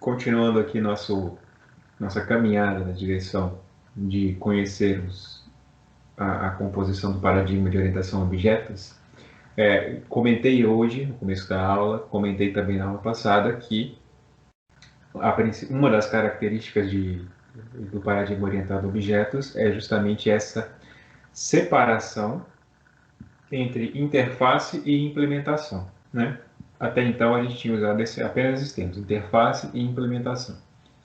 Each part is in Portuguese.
continuando aqui nossa caminhada na direção de conhecermos a composição do paradigma de orientação a objetos, comentei hoje, no começo da aula, comentei também na aula passada, que uma das características do paradigma orientado a objetos é justamente essa separação entre interface e implementação, né? Até então a gente tinha usado apenas esses termos, interface e implementação.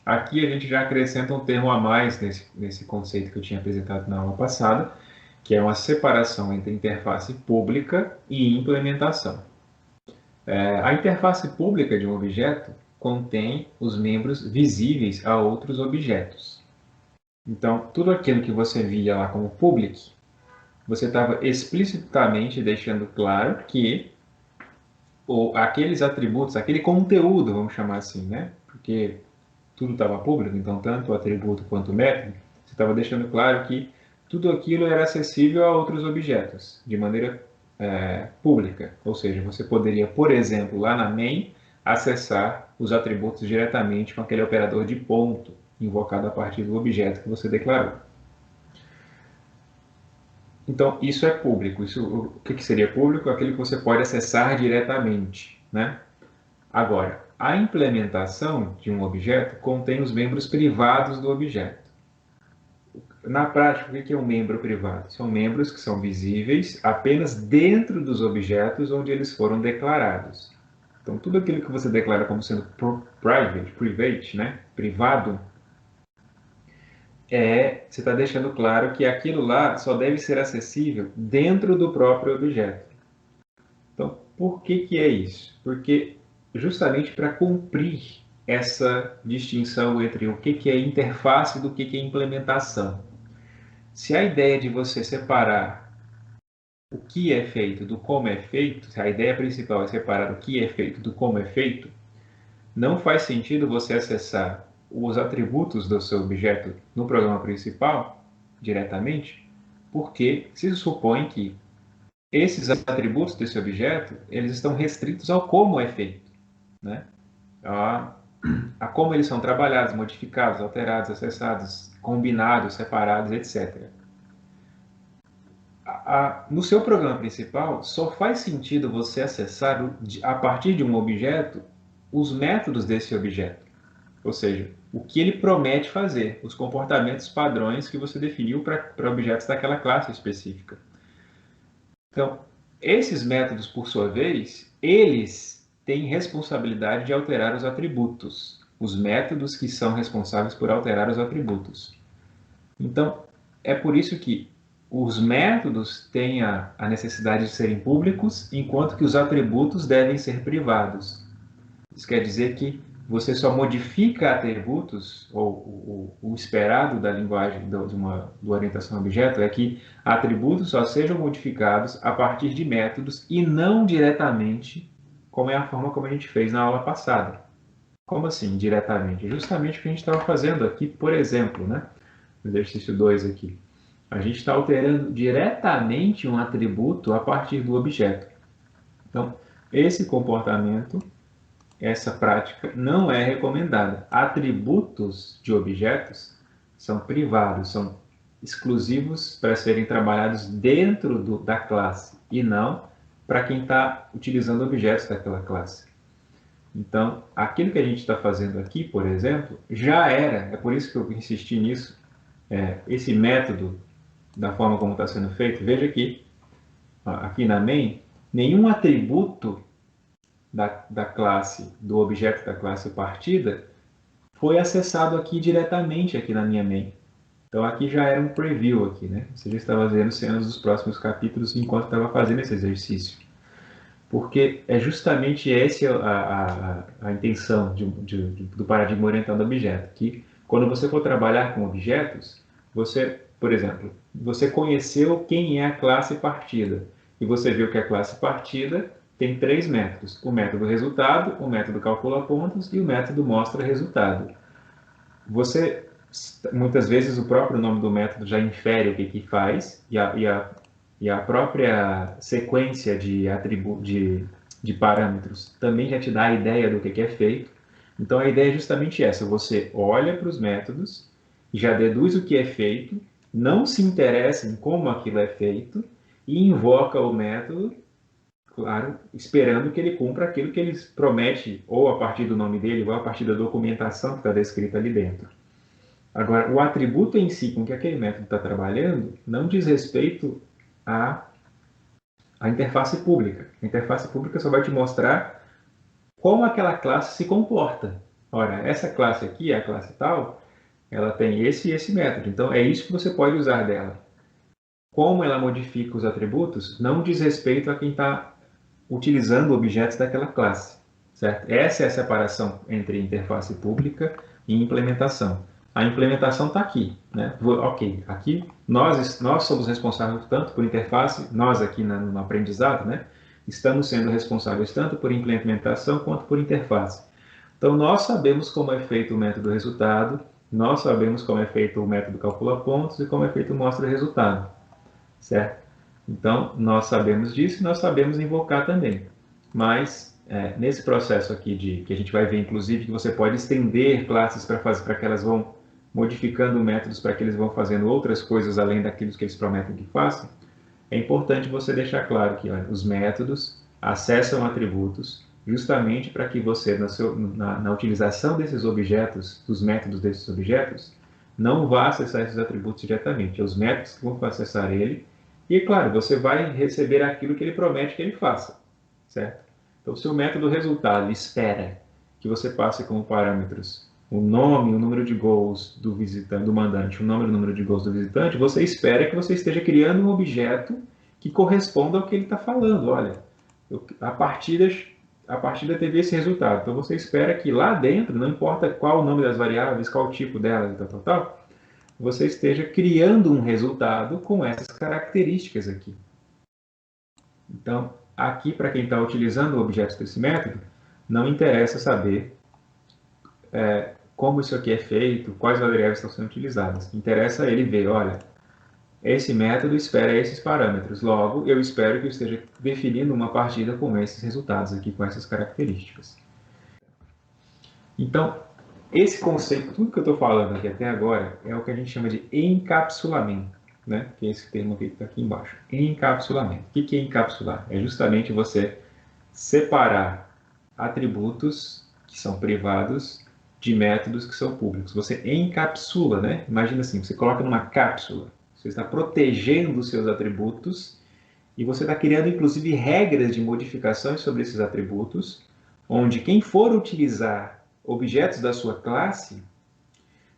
Aqui a gente já acrescenta um termo a mais nesse conceito que eu tinha apresentado na aula passada, que é uma separação entre interface pública e implementação. A interface pública de um objeto contém os membros visíveis a outros objetos. Então, tudo aquilo que você via lá como public, você estava explicitamente deixando claro que aqueles atributos, aquele conteúdo, vamos chamar assim, né? Porque tudo estava público, então tanto o atributo quanto o método, você estava deixando claro que tudo aquilo era acessível a outros objetos, de maneira pública. Ou seja, você poderia, por exemplo, lá na main, acessar os atributos diretamente com aquele operador de ponto, invocado a partir do objeto que você declarou. Então, isso é público. O que seria público? Aquilo que você pode acessar diretamente, né? Agora, a implementação de um objeto contém os membros privados do objeto. Na prática, o que é um membro privado? São membros que são visíveis apenas dentro dos objetos onde eles foram declarados. Então, tudo aquilo que você declara como sendo private, né? Privado, você está deixando claro que aquilo lá só deve ser acessível dentro do próprio objeto. Então, por que é isso? Porque justamente para cumprir essa distinção entre o que é interface e do que é implementação. Se a ideia de você separar o que é feito do como é feito, se a ideia principal é separar o que é feito do como é feito, não faz sentido você acessar os atributos do seu objeto no programa principal diretamente, porque se supõe que esses atributos desse objeto, eles estão restritos ao como é feito, né? A como eles são trabalhados, modificados, alterados, acessados, combinados, separados, etc. No seu programa principal, só faz sentido você acessar, a partir de um objeto, os métodos desse objeto. Ou seja, o que ele promete fazer, os comportamentos padrões que você definiu para objetos daquela classe específica. Então, esses métodos, por sua vez, eles têm responsabilidade de alterar os atributos. Os métodos que são responsáveis por alterar os atributos. Então, é por isso que os métodos têm a necessidade de serem públicos, enquanto que os atributos devem ser privados. Isso quer dizer que você só modifica atributos, ou o esperado da linguagem de uma orientação a objeto é que atributos só sejam modificados a partir de métodos e não diretamente, como é a forma como a gente fez na aula passada. Como assim, diretamente? Justamente o que a gente estava fazendo aqui, por exemplo, né? No exercício 2 aqui. A gente está alterando diretamente um atributo a partir do objeto. Então, esse comportamento, essa prática não é recomendada. Atributos de objetos são privados, são exclusivos para serem trabalhados dentro da classe e não para quem está utilizando objetos daquela classe. Então, aquilo que a gente está fazendo aqui, por exemplo, já era, é por isso que eu insisti nisso, esse método, da forma como está sendo feito, veja aqui na main, nenhum atributo da classe, do objeto da classe partida, foi acessado aqui diretamente aqui na minha main. Então aqui já era um preview aqui, né? Você já estava vendo cenas dos próximos capítulos enquanto estava fazendo esse exercício. Porque é justamente essa a intenção do paradigma orientado a objeto, que quando você for trabalhar com objetos, você, por exemplo, você conheceu quem é a classe partida, e você viu que a classe partida tem 3 métodos: o método resultado, o método calcula pontos e o método mostra resultado. Muitas vezes o próprio nome do método já infere o que faz, e a própria sequência de parâmetros também já te dá a ideia do que é feito, Então a ideia é justamente essa, você olha para os métodos, já deduz o que é feito, não se interessa em como aquilo é feito e invoca o método, claro, esperando que ele cumpra aquilo que ele promete, ou a partir do nome dele, ou a partir da documentação que está descrita ali dentro. Agora, o atributo em si com que aquele método está trabalhando não diz respeito à interface pública. A interface pública só vai te mostrar como aquela classe se comporta. Ora, essa classe aqui, a classe tal, ela tem esse e esse método. Então, é isso que você pode usar dela. Como ela modifica os atributos não diz respeito a quem está utilizando objetos daquela classe. Certo? Essa é a separação entre interface pública e implementação. A implementação está aqui. Né? Ok, aqui nós somos responsáveis tanto por interface, nós aqui no aprendizado, né? Estamos sendo responsáveis tanto por implementação quanto por interface. Então, nós sabemos como é feito o método resultado, nós sabemos como é feito o método calcula pontos e como é feito o mostra resultado, certo? Então, nós sabemos disso e nós sabemos invocar também. Mas, nesse processo aqui, que a gente vai ver, inclusive, que você pode estender classes para que elas vão modificando métodos para que eles vão fazendo outras coisas além daquilo que eles prometem que façam, é importante você deixar claro que olha, os métodos acessam atributos justamente para que você, na utilização desses objetos, dos métodos desses objetos, não vá acessar esses atributos diretamente. É os métodos que vão acessar ele. E, claro, você vai receber aquilo que ele promete que ele faça, certo? Então, se o método resultado espera que você passe como parâmetros o nome, o número de gols do visitante, do mandante, o número de gols do visitante, você espera que você esteja criando um objeto que corresponda ao que ele está falando. Olha, a partida teve esse resultado. Então você espera que lá dentro, não importa qual o nome das variáveis, qual o tipo delas, tal, você esteja criando um resultado com essas características aqui. Então, aqui para quem está utilizando objetos desse método, não interessa saber como isso aqui é feito, quais variáveis estão sendo utilizadas. Interessa ele ver, olha, esse método espera esses parâmetros. Logo, eu espero que eu esteja definindo uma partida com esses resultados aqui, com essas características. Então, esse conceito, tudo que eu estou falando aqui até agora, é o que a gente chama de encapsulamento, né? Que é esse termo aqui que está aqui embaixo. Encapsulamento. O que é encapsular? É justamente você separar atributos que são privados de métodos que são públicos. Você encapsula, né? Imagina assim, você coloca numa cápsula. Você está protegendo os seus atributos e você está criando, inclusive, regras de modificações sobre esses atributos, onde quem for utilizar objetos da sua classe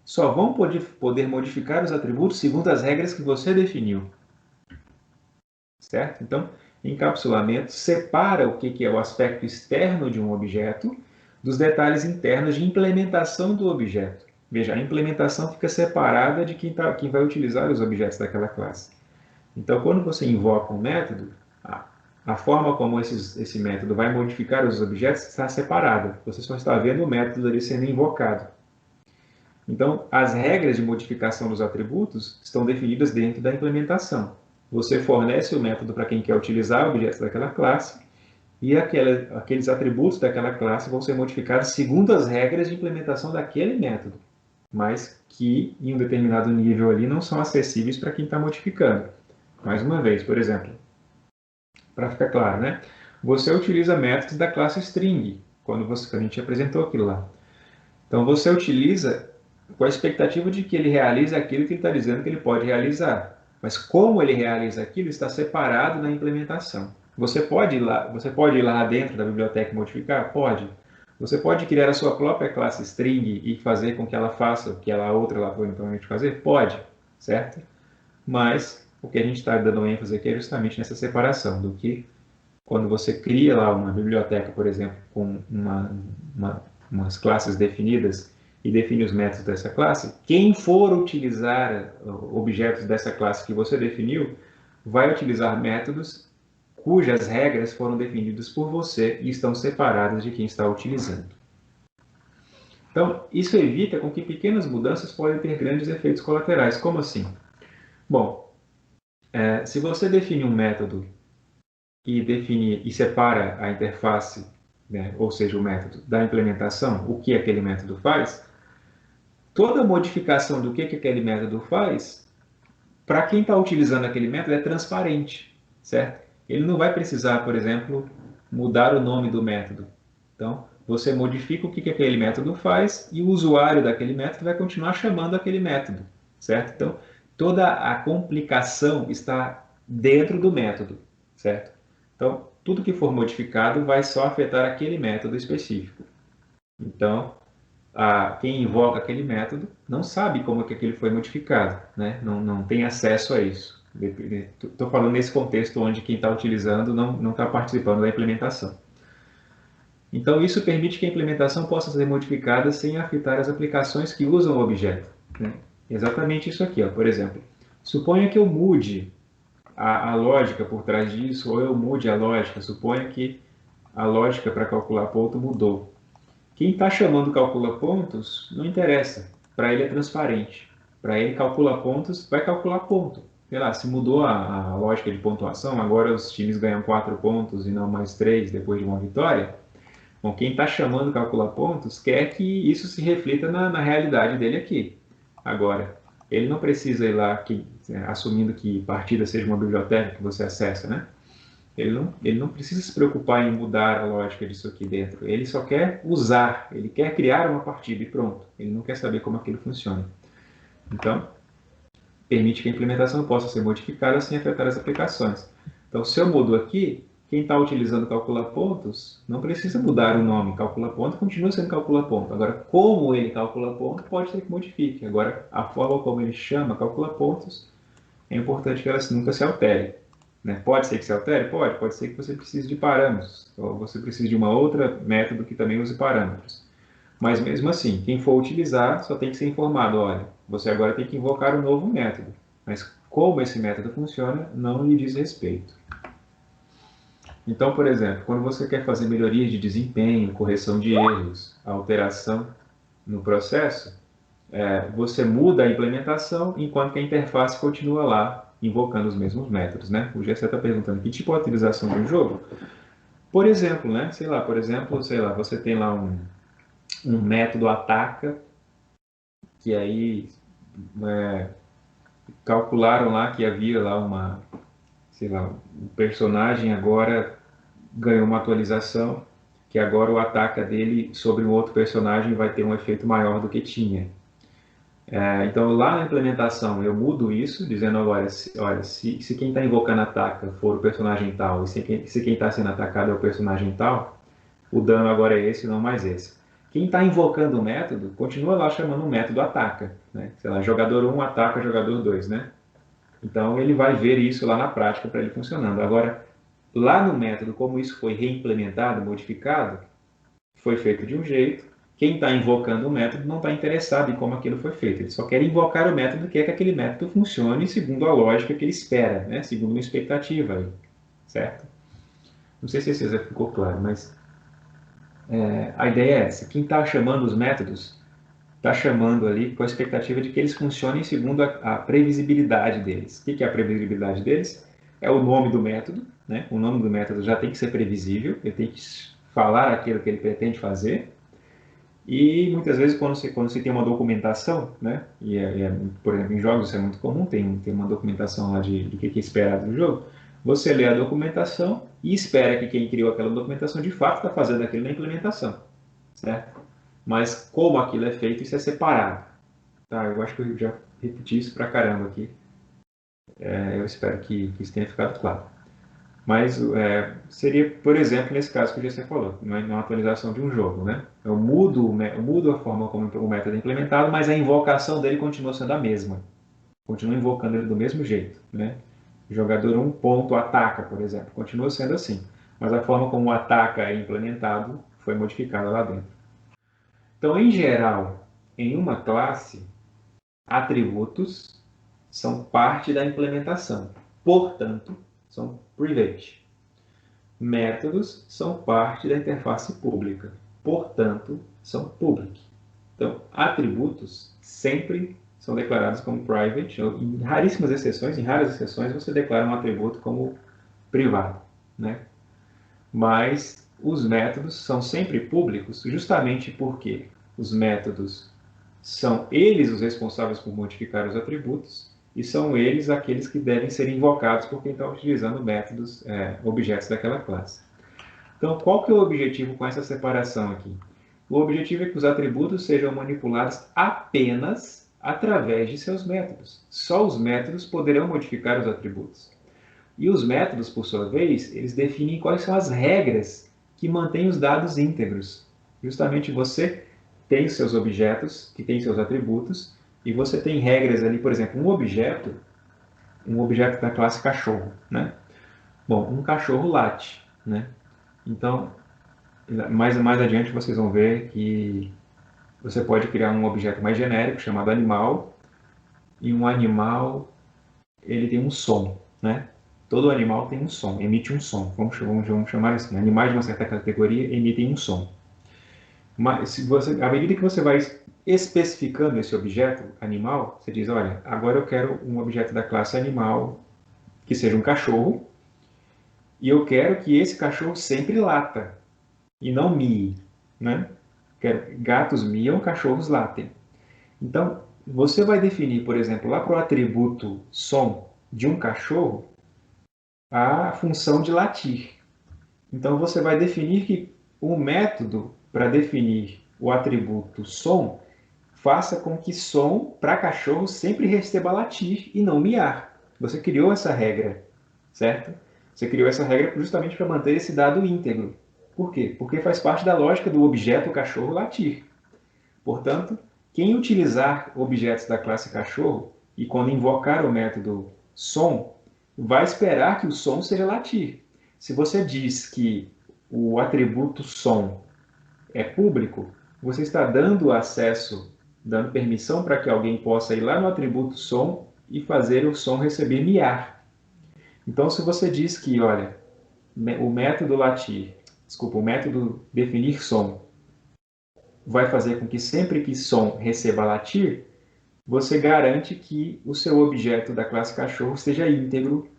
só vão poder modificar os atributos segundo as regras que você definiu. Certo? Então, encapsulamento separa o que é o aspecto externo de um objeto dos detalhes internos de implementação do objeto. Veja, a implementação fica separada de quem vai utilizar os objetos daquela classe. Então, quando você invoca um método, a forma como esse método vai modificar os objetos está separada. Você só está vendo o método ali sendo invocado. Então, as regras de modificação dos atributos estão definidas dentro da implementação. Você fornece o método para quem quer utilizar objetos daquela classe e aqueles atributos daquela classe vão ser modificados segundo as regras de implementação daquele método, mas que em um determinado nível ali não são acessíveis para quem está modificando. Mais uma vez, por exemplo, para ficar claro, né? Você utiliza métodos da classe string, quando a gente apresentou aquilo lá. Então você utiliza com a expectativa de que ele realize aquilo que ele está dizendo que ele pode realizar. Mas como ele realiza aquilo está separado na implementação. Você pode ir lá dentro da biblioteca e modificar? Pode. Você pode criar a sua própria classe string e fazer com que ela faça o que a outra lá foi eventualmente fazer? Pode, certo? Mas o que a gente está dando ênfase aqui é justamente nessa separação do que quando você cria lá uma biblioteca, por exemplo, com umas classes definidas e define os métodos dessa classe, quem for utilizar objetos dessa classe que você definiu, vai utilizar métodos cujas regras foram definidas por você e estão separadas de quem está utilizando. Então, isso evita com que pequenas mudanças podem ter grandes efeitos colaterais. Como assim? Bom, se você define um método e separa a interface né, ou seja, o método da implementação, o que aquele método faz, toda modificação do que aquele método faz, para quem está utilizando aquele método, é transparente, certo? Ele não vai precisar, por exemplo, mudar o nome do método. Então, você modifica o que aquele método faz e o usuário daquele método vai continuar chamando aquele método, certo? Então, toda a complicação está dentro do método, certo? Então, tudo que for modificado vai só afetar aquele método específico. Então, quem invoca aquele método não sabe como é que aquele foi modificado, né? Não tem acesso a isso. Estou falando nesse contexto onde quem está utilizando não está participando da implementação. Então, isso permite que a implementação possa ser modificada sem afetar as aplicações que usam o objeto, né? Exatamente isso aqui, ó. Por exemplo, suponha que eu mude a lógica por trás disso, ou eu mude a lógica, suponha que a lógica para calcular ponto mudou. Quem está chamando calcula pontos, não interessa. Para ele é transparente. Para ele, calcula pontos, vai calcular ponto. Sei lá, se mudou a lógica de pontuação, agora os times ganham 4 pontos e não mais 3 depois de uma vitória. Bom, quem está chamando calcula pontos quer que isso se reflita na realidade dele aqui. Agora, ele não precisa ir lá, assumindo que partida seja uma biblioteca que você acessa, né? Ele não precisa se preocupar em mudar a lógica disso aqui dentro. Ele só quer usar, ele quer criar uma partida e pronto. Ele não quer saber como aquilo funciona. Então, permite que a implementação possa ser modificada sem afetar as aplicações. Então, se eu mudo aqui, quem está utilizando calcula pontos não precisa mudar o nome. Calcula ponto continua sendo calcula ponto. Agora, como ele calcula ponto, pode ser que modifique. Agora, a forma como ele chama calcula pontos, é importante que ela nunca se altere. Né? Pode ser que se altere? Pode ser que você precise de parâmetros, ou você precise de uma outra método que também use parâmetros. Mas mesmo assim, quem for utilizar só tem que ser informado, olha, você agora tem que invocar um novo método, mas como esse método funciona, não lhe diz respeito. Então, por exemplo, quando você quer fazer melhorias de desempenho, correção de erros, alteração no processo, você muda a implementação enquanto que a interface continua lá invocando os mesmos métodos, né? O GC está perguntando que tipo de utilização de um jogo. Por exemplo, né? Sei lá, você tem lá um método ataca que aí calcularam lá que havia lá sei lá, o personagem agora ganhou uma atualização que agora o ataque dele sobre um outro personagem vai ter um efeito maior do que tinha. Então, lá na implementação, eu mudo isso, dizendo agora, olha, se quem está invocando ataca for o personagem tal, e se quem está sendo atacado é o personagem tal, o dano agora é esse, não mais esse. Quem está invocando o método, continua lá chamando o método ataca, né? Sei lá, jogador 1 ataca jogador 2, né? Então, ele vai ver isso lá na prática para ele funcionando. Agora, lá no método, como isso foi reimplementado, modificado, foi feito de um jeito. Quem está invocando o método não está interessado em como aquilo foi feito. Ele só quer invocar o método, quer que aquele método funcione segundo a lógica que ele espera, né? Segundo uma expectativa, aí, certo? Não sei se isso já ficou claro, mas a ideia é essa. Quem está chamando os métodos está chamando ali com a expectativa de que eles funcionem segundo a previsibilidade deles. O que é a previsibilidade deles? É o nome do método, né? O nome do método já tem que ser previsível, ele tem que falar aquilo que ele pretende fazer. E muitas vezes quando você tem uma documentação, né? Por exemplo, em jogos isso é muito comum, tem uma documentação lá de que é esperado do jogo. Você lê a documentação e espera que quem criou aquela documentação de fato está fazendo aquilo na implementação, certo? Mas como aquilo é feito, isso é separado. Tá, eu acho que eu já repeti isso pra caramba aqui. Eu espero que isso tenha ficado claro. Mas seria, por exemplo, nesse caso que o GC falou, na atualização de um jogo, né? Eu mudo a forma como o método é implementado, mas a invocação dele continua sendo a mesma. Continua invocando ele do mesmo jeito, né? Jogador 1 ponto ataca, por exemplo, continua sendo assim. Mas a forma como o ataca é implementado foi modificada lá dentro. Então, em geral, em uma classe, atributos são parte da implementação. Portanto, são private. Métodos são parte da interface pública. Portanto, são public. Então, atributos sempre são declarados como private. Em raríssimas exceções, em raras exceções, você declara um atributo como privado, né? Mas os métodos são sempre públicos justamente porque os métodos são eles os responsáveis por modificar os atributos e são eles aqueles que devem ser invocados por quem está utilizando métodos, objetos daquela classe. Então, qual que é o objetivo com essa separação aqui? O objetivo é que os atributos sejam manipulados apenas através de seus métodos. Só os métodos poderão modificar os atributos. E os métodos, por sua vez, eles definem quais são as regras que mantêm os dados íntegros. Justamente você tem seus objetos, que têm seus atributos, e você tem regras ali, por exemplo, um objeto da classe cachorro, né? Bom, um cachorro late, né? Então, mais adiante vocês vão ver que você pode criar um objeto mais genérico chamado animal, e um animal ele tem um som, né? Todo animal tem um som, emite um som. Vamos chamar assim. Animais de uma certa categoria emitem um som. Mas se à medida que você vai especificando esse objeto animal, você diz, olha, agora eu quero um objeto da classe animal que seja um cachorro, e eu quero que esse cachorro sempre lata e não mie, né? Gatos miam, cachorros latem. Então, você vai definir, por exemplo, lá para o atributo som de um cachorro, a função de latir. Então, você vai definir que o método para definir o atributo som faça com que som para cachorro sempre receba latir e não miar. Você criou essa regra, certo? Você criou essa regra justamente para manter esse dado íntegro. Por quê? Porque faz parte da lógica do objeto cachorro latir. Portanto, quem utilizar objetos da classe cachorro e quando invocar o método som, vai esperar que o som seja latir. Se você diz que o atributo som é público, você está dando acesso, dando permissão para que alguém possa ir lá no atributo som e fazer o som receber miar. Então, se você diz que, olha, o método latir, desculpa, o método definir som vai fazer com que sempre que som receba latir, você garante que o seu objeto da classe cachorro esteja íntegro,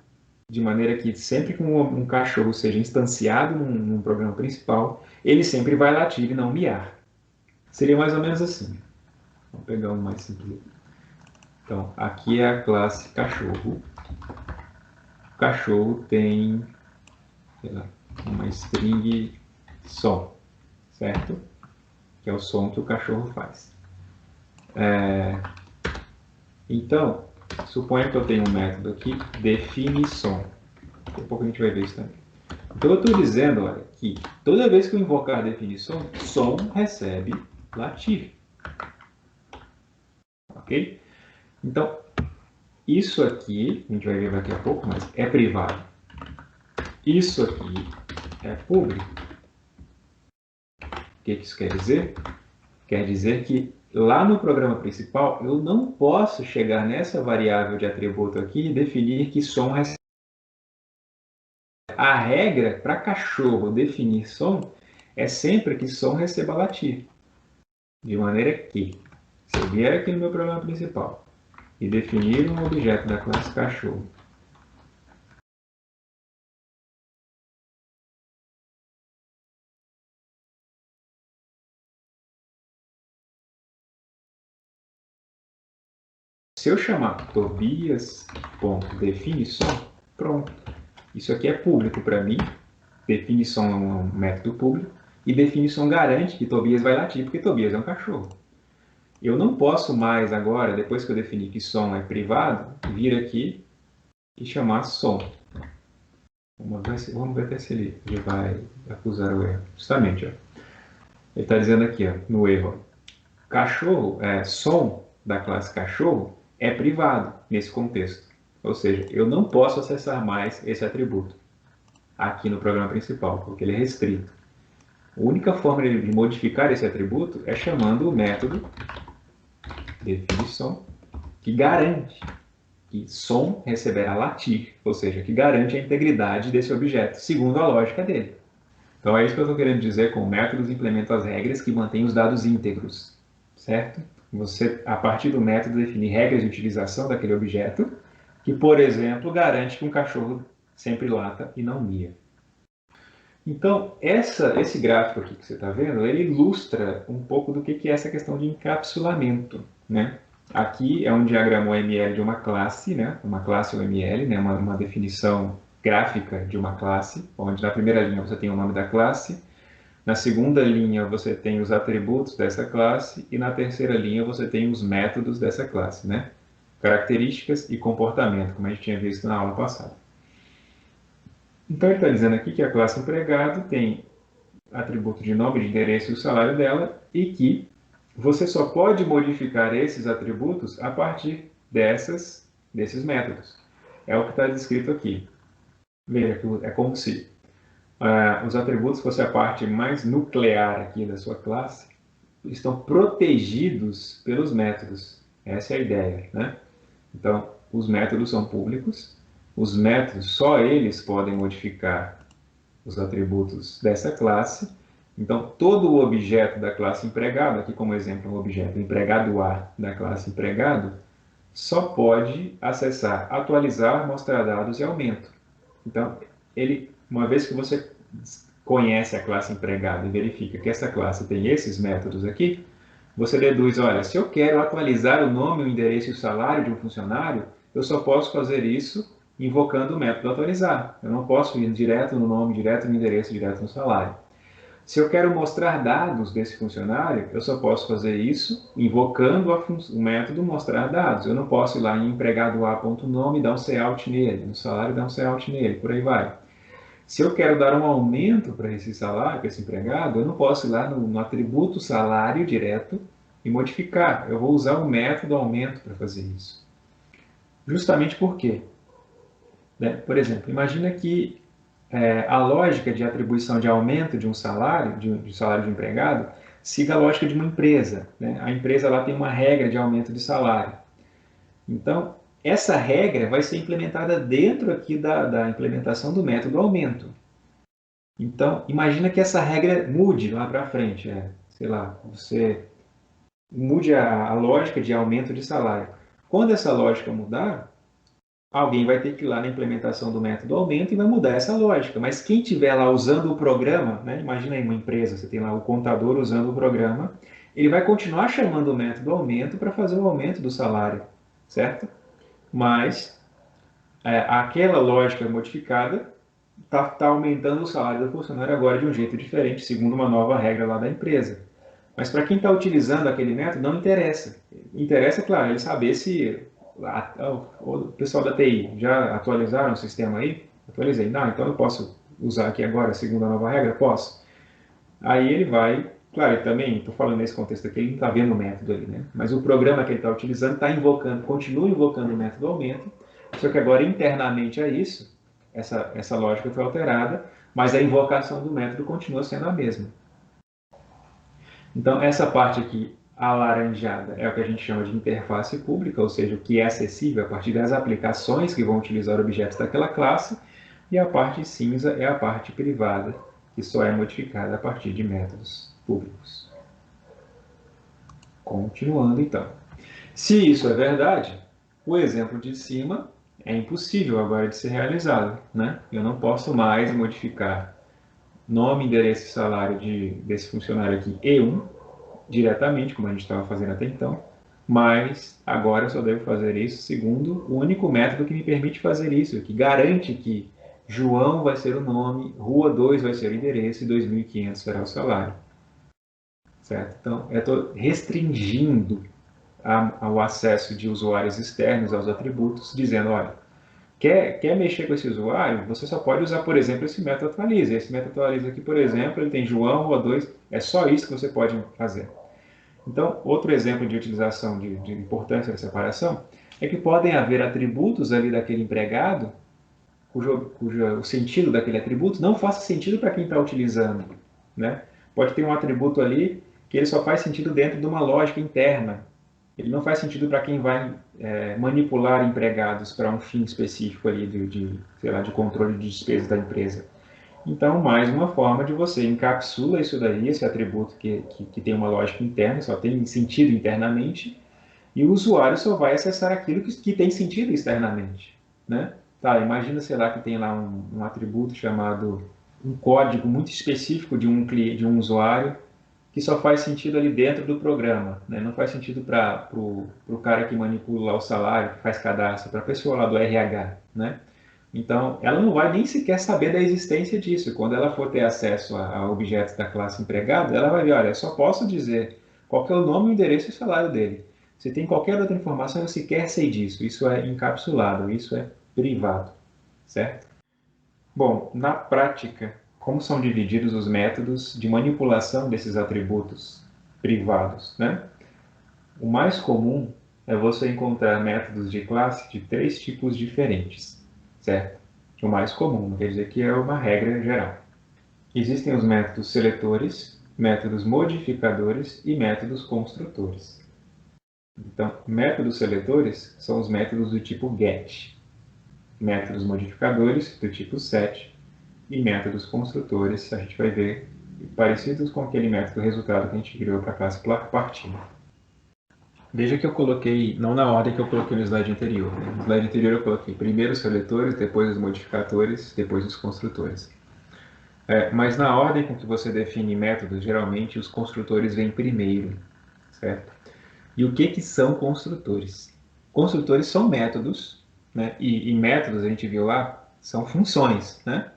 de maneira que sempre que um cachorro seja instanciado num programa principal, ele sempre vai latir e não miar. Seria mais ou menos assim. Vamos pegar um mais simples. Então, aqui é a classe cachorro. O cachorro tem, sei lá, uma string som, certo? Que é o som que o cachorro faz. Então, suponha que eu tenho um método aqui, define som. Daqui a pouco a gente vai ver isso também. Então eu estou dizendo, olha, que toda vez que eu invocar a definição, som recebe latir. Ok? Então, isso aqui, a gente vai ver daqui a pouco, mas é privado. Isso aqui é público. O que isso quer dizer? Quer dizer que lá no programa principal, eu não posso chegar nessa variável de atributo aqui e definir que som recebe. A regra para cachorro definir som é sempre que som receba latir. De maneira que, se eu vier aqui no meu programa principal e definir um objeto da classe cachorro, se eu chamar Tobias.definição, pronto. Isso aqui é público para mim. Definição é um método público. E definição garante que Tobias vai latir, porque Tobias é um cachorro. Eu não posso mais agora, depois que eu definir que som é privado, vir aqui e chamar som. Vamos ver até se ele vai acusar o erro. Justamente, ó. Ele está dizendo aqui, ó, no erro, cachorro, som da classe cachorro é privado nesse contexto. Ou seja, eu não posso acessar mais esse atributo aqui no programa principal, porque ele é restrito. A única forma de modificar esse atributo é chamando o método definição, que garante que som receberá latir, ou seja, que garante a integridade desse objeto, segundo a lógica dele. Então é isso que eu estou querendo dizer com métodos implementam as regras que mantêm os dados íntegros, certo? Você, a partir do método, define regras de utilização daquele objeto, que, por exemplo, garante que um cachorro sempre lata e não mia. Então, esse gráfico aqui que você está vendo, ele ilustra um pouco do que é essa questão de encapsulamento, né? Aqui é um diagrama UML de uma classe, né? Uma classe UML, né? Uma definição gráfica de uma classe, onde na primeira linha você tem o nome da classe, na segunda linha você tem os atributos dessa classe e na terceira linha você tem os métodos dessa classe, né? Características e comportamento, como a gente tinha visto na aula passada. Então ele está dizendo aqui que a classe empregado tem atributo de nome, de endereço e o salário dela, e que você só pode modificar esses atributos a partir desses métodos. É o que está descrito aqui. Veja que é como se os atributos fossem a parte mais nuclear aqui da sua classe, estão protegidos pelos métodos. Essa é a ideia, né? Então, os métodos são públicos, os métodos, só eles podem modificar os atributos dessa classe. Então, todo o objeto da classe empregado, aqui como exemplo um objeto empregado A da classe empregado, só pode acessar, atualizar, mostrar dados e aumento. Então, uma vez que você conhece a classe empregado e verifica que essa classe tem esses métodos aqui, você deduz, olha, se eu quero atualizar o nome, o endereço e o salário de um funcionário, eu só posso fazer isso invocando o método atualizar. Eu não posso ir direto no nome, direto no endereço, direto no salário. Se eu quero mostrar dados desse funcionário, eu só posso fazer isso invocando o método mostrar dados. Eu não posso ir lá em empregado A.nome e dar um cout nele, no salário dar um cout nele, por aí vai. Se eu quero dar um aumento para esse salário, para esse empregado, eu não posso ir lá no atributo salário direto e modificar. Eu vou usar o método aumento para fazer isso. Justamente por quê? Né? Por exemplo, imagina que a lógica de atribuição de aumento de um salário, de salário de empregado, siga a lógica de uma empresa. Né? A empresa lá tem uma regra de aumento de salário. Então, essa regra vai ser implementada dentro aqui da implementação do método aumento. Então, imagina que essa regra mude lá para frente. Sei lá, você mude a lógica de aumento de salário. Quando essa lógica mudar, alguém vai ter que ir lá na implementação do método aumento e vai mudar essa lógica. Mas quem estiver lá usando o programa, né, imagina aí uma empresa, você tem lá o contador usando o programa, ele vai continuar chamando o método aumento para fazer o aumento do salário, certo? Mas aquela lógica modificada está aumentando o salário do funcionário agora de um jeito diferente, segundo uma nova regra lá da empresa. Mas para quem está utilizando aquele método, não interessa. Interessa, claro, ele saber se o pessoal da TI já atualizaram o sistema aí? Atualizei. Não, então eu posso usar aqui agora, segundo a nova regra? Posso. Aí ele vai, claro, ele também, estou falando nesse contexto aqui, ele não está vendo o método ali, né? Mas o programa que ele está utilizando está invocando, continua invocando o método aumento, só que agora internamente a isso, essa lógica foi alterada, mas a invocação do método continua sendo a mesma. Então, essa parte aqui, alaranjada, é o que a gente chama de interface pública, ou seja, o que é acessível a partir das aplicações que vão utilizar objetos daquela classe, e a parte cinza é a parte privada, que só é modificada a partir de métodos públicos. Continuando, então. Se isso é verdade, o exemplo de cima é impossível agora de ser realizado, né? Eu não posso mais modificar nome, endereço e salário desse funcionário aqui E1 diretamente, como a gente estava fazendo até então, mas agora eu só devo fazer isso segundo o único método que me permite fazer isso, que garante que João vai ser o nome, Rua 2 vai ser o endereço e 2.500 será o salário. Certo? Então, eu estou restringindo ao acesso de usuários externos aos atributos, dizendo, olha, quer mexer com esse usuário, você só pode usar, por exemplo, esse método atualiza. Esse método atualiza aqui, por exemplo, ele tem João, Rua 2, é só isso que você pode fazer. Então, outro exemplo de utilização de importância da separação é que podem haver atributos ali daquele empregado cujo o sentido daquele atributo não faça sentido para quem está utilizando. Né? Pode ter um atributo ali que ele só faz sentido dentro de uma lógica interna. Ele não faz sentido para quem vai manipular empregados para um fim específico ali sei lá, de controle de despesas da empresa. Então, mais uma forma de você encapsula isso daí, esse atributo que tem uma lógica interna, só tem sentido internamente, e o usuário só vai acessar aquilo que tem sentido externamente. Né? Tá, imagina, sei lá, que tem lá um atributo chamado um código muito específico de um cliente, de um usuário, que só faz sentido ali dentro do programa, né? Não faz sentido para o cara que manipula lá o salário, que faz cadastro, para a pessoa lá do RH, né? Então, ela não vai nem sequer saber da existência disso. Quando ela for ter acesso a objetos da classe empregado, ela vai ver, olha, eu só posso dizer qual que é o nome, o endereço e o salário dele. Se tem qualquer outra informação, eu sequer sei disso. Isso é encapsulado, isso é privado, certo? Bom, na prática, como são divididos os métodos de manipulação desses atributos privados, né? O mais comum é você encontrar métodos de classe de três tipos diferentes, certo? O mais comum, não quer dizer que é uma regra geral. Existem os métodos seletores, métodos modificadores e métodos construtores. Então, métodos seletores são os métodos do tipo get, métodos modificadores do tipo set e métodos construtores, a gente vai ver parecidos com aquele método resultado que a gente criou para a classe partida. Veja que eu coloquei, não na ordem que eu coloquei no slide anterior. Né? No slide anterior eu coloquei primeiro os seletores, depois os modificadores, depois os construtores. Mas na ordem com que você define métodos, geralmente os construtores vêm primeiro, certo? E o que são construtores? Construtores são métodos, né? E métodos, a gente viu lá, são funções, né?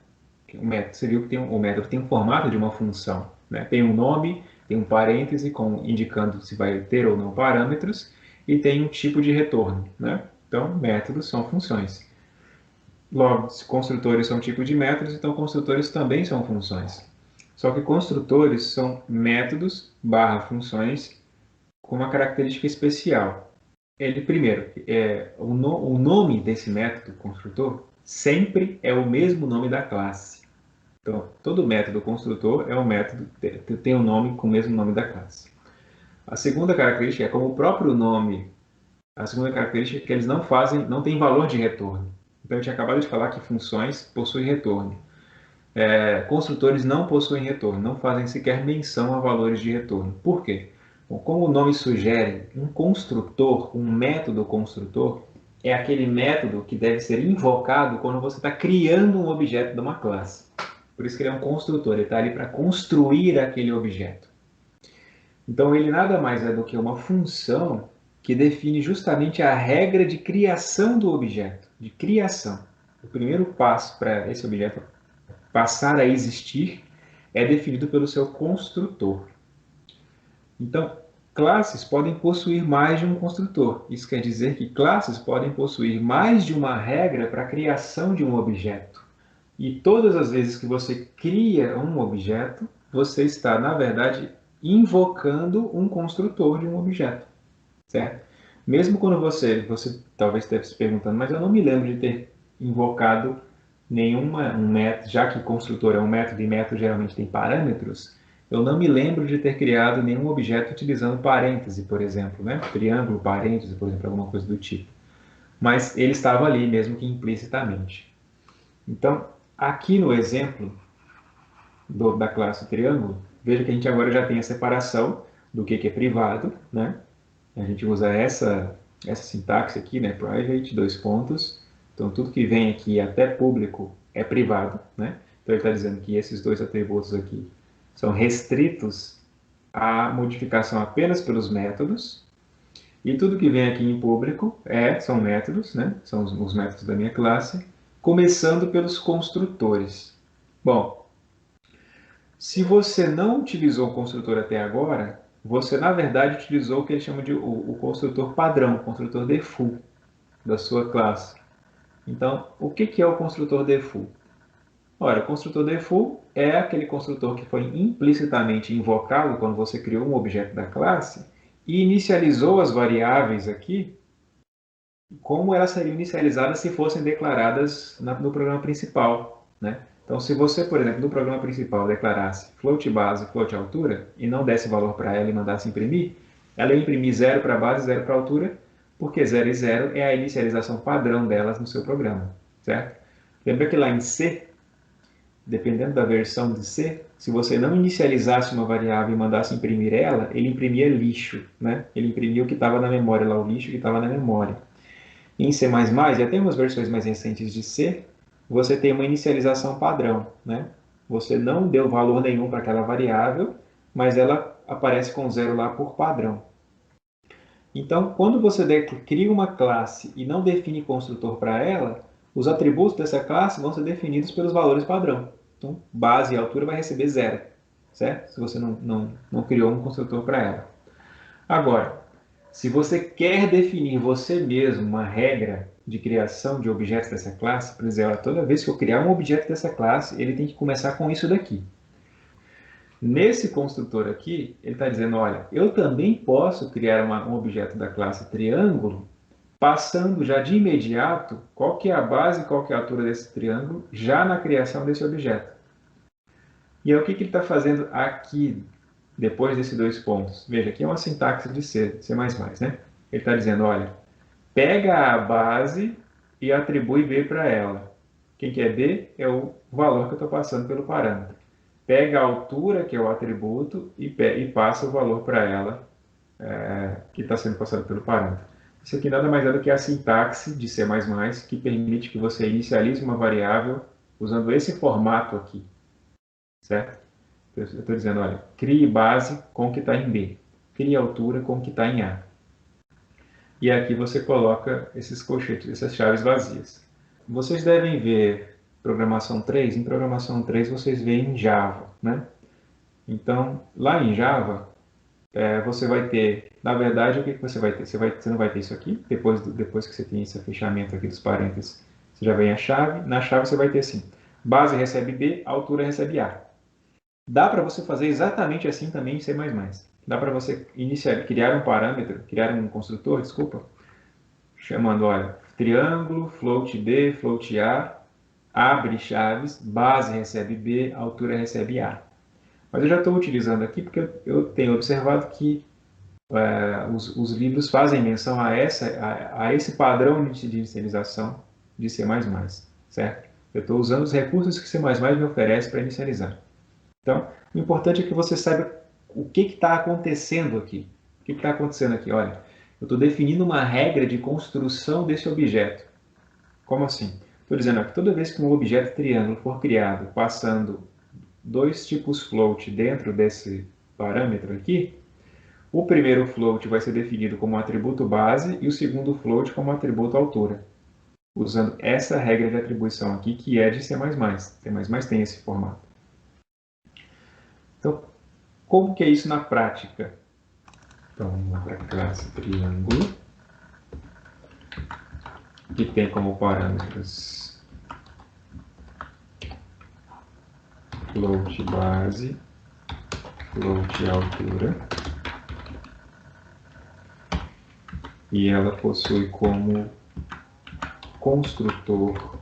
O método, você viu que o método tem um formato de uma função, né? Tem um nome, tem um parêntese indicando se vai ter ou não parâmetros e tem um tipo de retorno, né? Então, métodos são funções. Logo, se construtores são tipo de métodos, então construtores também são funções. Só que construtores são métodos barra funções com uma característica especial. Ele, primeiro, o nome desse método construtor sempre é o mesmo nome da classe. Então, todo método construtor é um método que tem um nome com o mesmo nome da classe. A segunda característica é como o próprio nome. A segunda característica é que eles não têm valor de retorno. Então, a gente acabou de falar que funções possuem retorno. Construtores não possuem retorno, não fazem sequer menção a valores de retorno. Por quê? Bom, como o nome sugere, um construtor, um método construtor, é aquele método que deve ser invocado quando você está criando um objeto de uma classe. Por isso que ele é um construtor, ele está ali para construir aquele objeto. Então ele nada mais é do que uma função que define justamente a regra de criação do objeto, de criação. O primeiro passo para esse objeto passar a existir é definido pelo seu construtor. Então, classes podem possuir mais de um construtor. Isso quer dizer que classes podem possuir mais de uma regra para a criação de um objeto. E todas as vezes que você cria um objeto, você está, na verdade, invocando um construtor de um objeto, certo? Mesmo quando você talvez esteja se perguntando, mas eu não me lembro de ter invocado um método, já que construtor é um método e método geralmente tem parâmetros, eu não me lembro de ter criado nenhum objeto utilizando parêntese, por exemplo, né? Triângulo, parêntese, por exemplo, alguma coisa do tipo. Mas ele estava ali, mesmo que implicitamente. Então, aqui no exemplo da classe triângulo, veja que a gente agora já tem a separação do que é privado, né? A gente usa essa sintaxe aqui, né? Private, dois pontos. Então, tudo que vem aqui até público é privado, né? Então, ele está dizendo que esses dois atributos aqui são restritos à modificação apenas pelos métodos. E tudo que vem aqui em público são métodos, né? São os métodos da minha classe, começando pelos construtores. Bom, se você não utilizou o construtor até agora, você na verdade utilizou o que ele chama de o construtor padrão, o construtor default da sua classe. Então, o que é o construtor default? Ora, o construtor default é aquele construtor que foi implicitamente invocado quando você criou um objeto da classe e inicializou as variáveis aqui como elas seriam inicializadas se fossem declaradas no programa principal, né? Então, se você, por exemplo, no programa principal declarasse float base, float altura, e não desse valor para ela e mandasse imprimir, ela ia imprimir 0 para a base, 0 para a altura, porque 0 e 0 é a inicialização padrão delas no seu programa, certo? Lembra que lá em C, dependendo da versão de C, se você não inicializasse uma variável e mandasse imprimir ela, ele imprimia lixo, né? Ele imprimia o que estava na memória, lá o lixo que estava na memória. Em C++, e até umas versões mais recentes de C, você tem uma inicialização padrão, né? você não deu valor nenhum para aquela variável, mas ela aparece com 0 lá por padrão. Então, quando você cria uma classe e não define construtor para ela, os atributos dessa classe vão ser definidos pelos valores padrão. Então, base e altura vai receber 0, certo? Se você não criou um construtor para ela. Agora, se você quer definir você mesmo uma regra de criação de objetos dessa classe, por exemplo, toda vez que eu criar um objeto dessa classe, ele tem que começar com isso daqui. Nesse construtor aqui, ele está dizendo, olha, eu também posso criar um objeto da classe triângulo, passando já de imediato qual que é a base e qual que é a altura desse triângulo, já na criação desse objeto. E aí o que ele está fazendo aqui, depois desses dois pontos? Veja, aqui é uma sintaxe de C++, né? Ele está dizendo, olha, pega a base e atribui B para ela. Quem que é B? É o valor que eu estou passando pelo parâmetro. Pega a altura, que é o atributo, e passa o valor para ela, que está sendo passado pelo parâmetro. Isso aqui nada mais é do que a sintaxe de C++, que permite que você inicialize uma variável usando esse formato aqui, certo? Eu estou dizendo, olha, crie base com o que está em B, crie altura com o que está em A. E aqui você coloca esses colchetes, essas chaves vazias. Vocês devem ver programação 3. Em programação 3 vocês veem Java, né? Então, lá em Java, você vai ter, na verdade, o que você vai ter? Você não vai ter isso aqui, depois que você tem esse fechamento aqui dos parênteses, você já vem a chave. Na chave você vai ter assim, base recebe B, altura recebe A. Dá para você fazer exatamente assim também em C++. Dá para você criar um parâmetro, criar um construtor, desculpa, chamando, olha, triângulo, float B, float A, abre chaves, base recebe B, altura recebe A. Mas eu já estou utilizando aqui porque eu tenho observado que os livros fazem menção a esse padrão de inicialização de C++, certo? Eu estou usando os recursos que C++ me oferece para inicializar. Então, o importante é que você saiba o que está acontecendo aqui. O que está acontecendo aqui? Olha, eu estou definindo uma regra de construção desse objeto. Como assim? Estou dizendo que toda vez que um objeto triângulo for criado passando dois tipos float dentro desse parâmetro aqui, o primeiro float vai ser definido como atributo base e o segundo float como atributo altura, usando essa regra de atribuição aqui, que é de C++. C++ tem esse formato. Então, como que é isso na prática? Então, vamos lá para a classe triângulo, que tem como parâmetros float base, float altura, e ela possui como construtor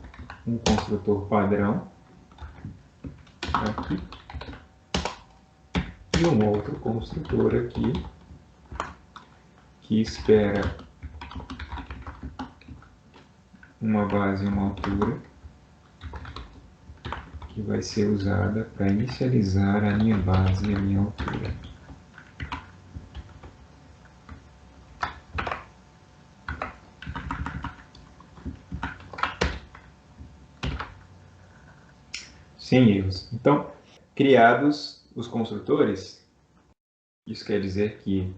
um construtor padrão aqui e um outro construtor aqui que espera uma base e uma altura que vai ser usada para inicializar a minha base e a minha altura. Sem erros. Então, criados os construtores, isso quer dizer que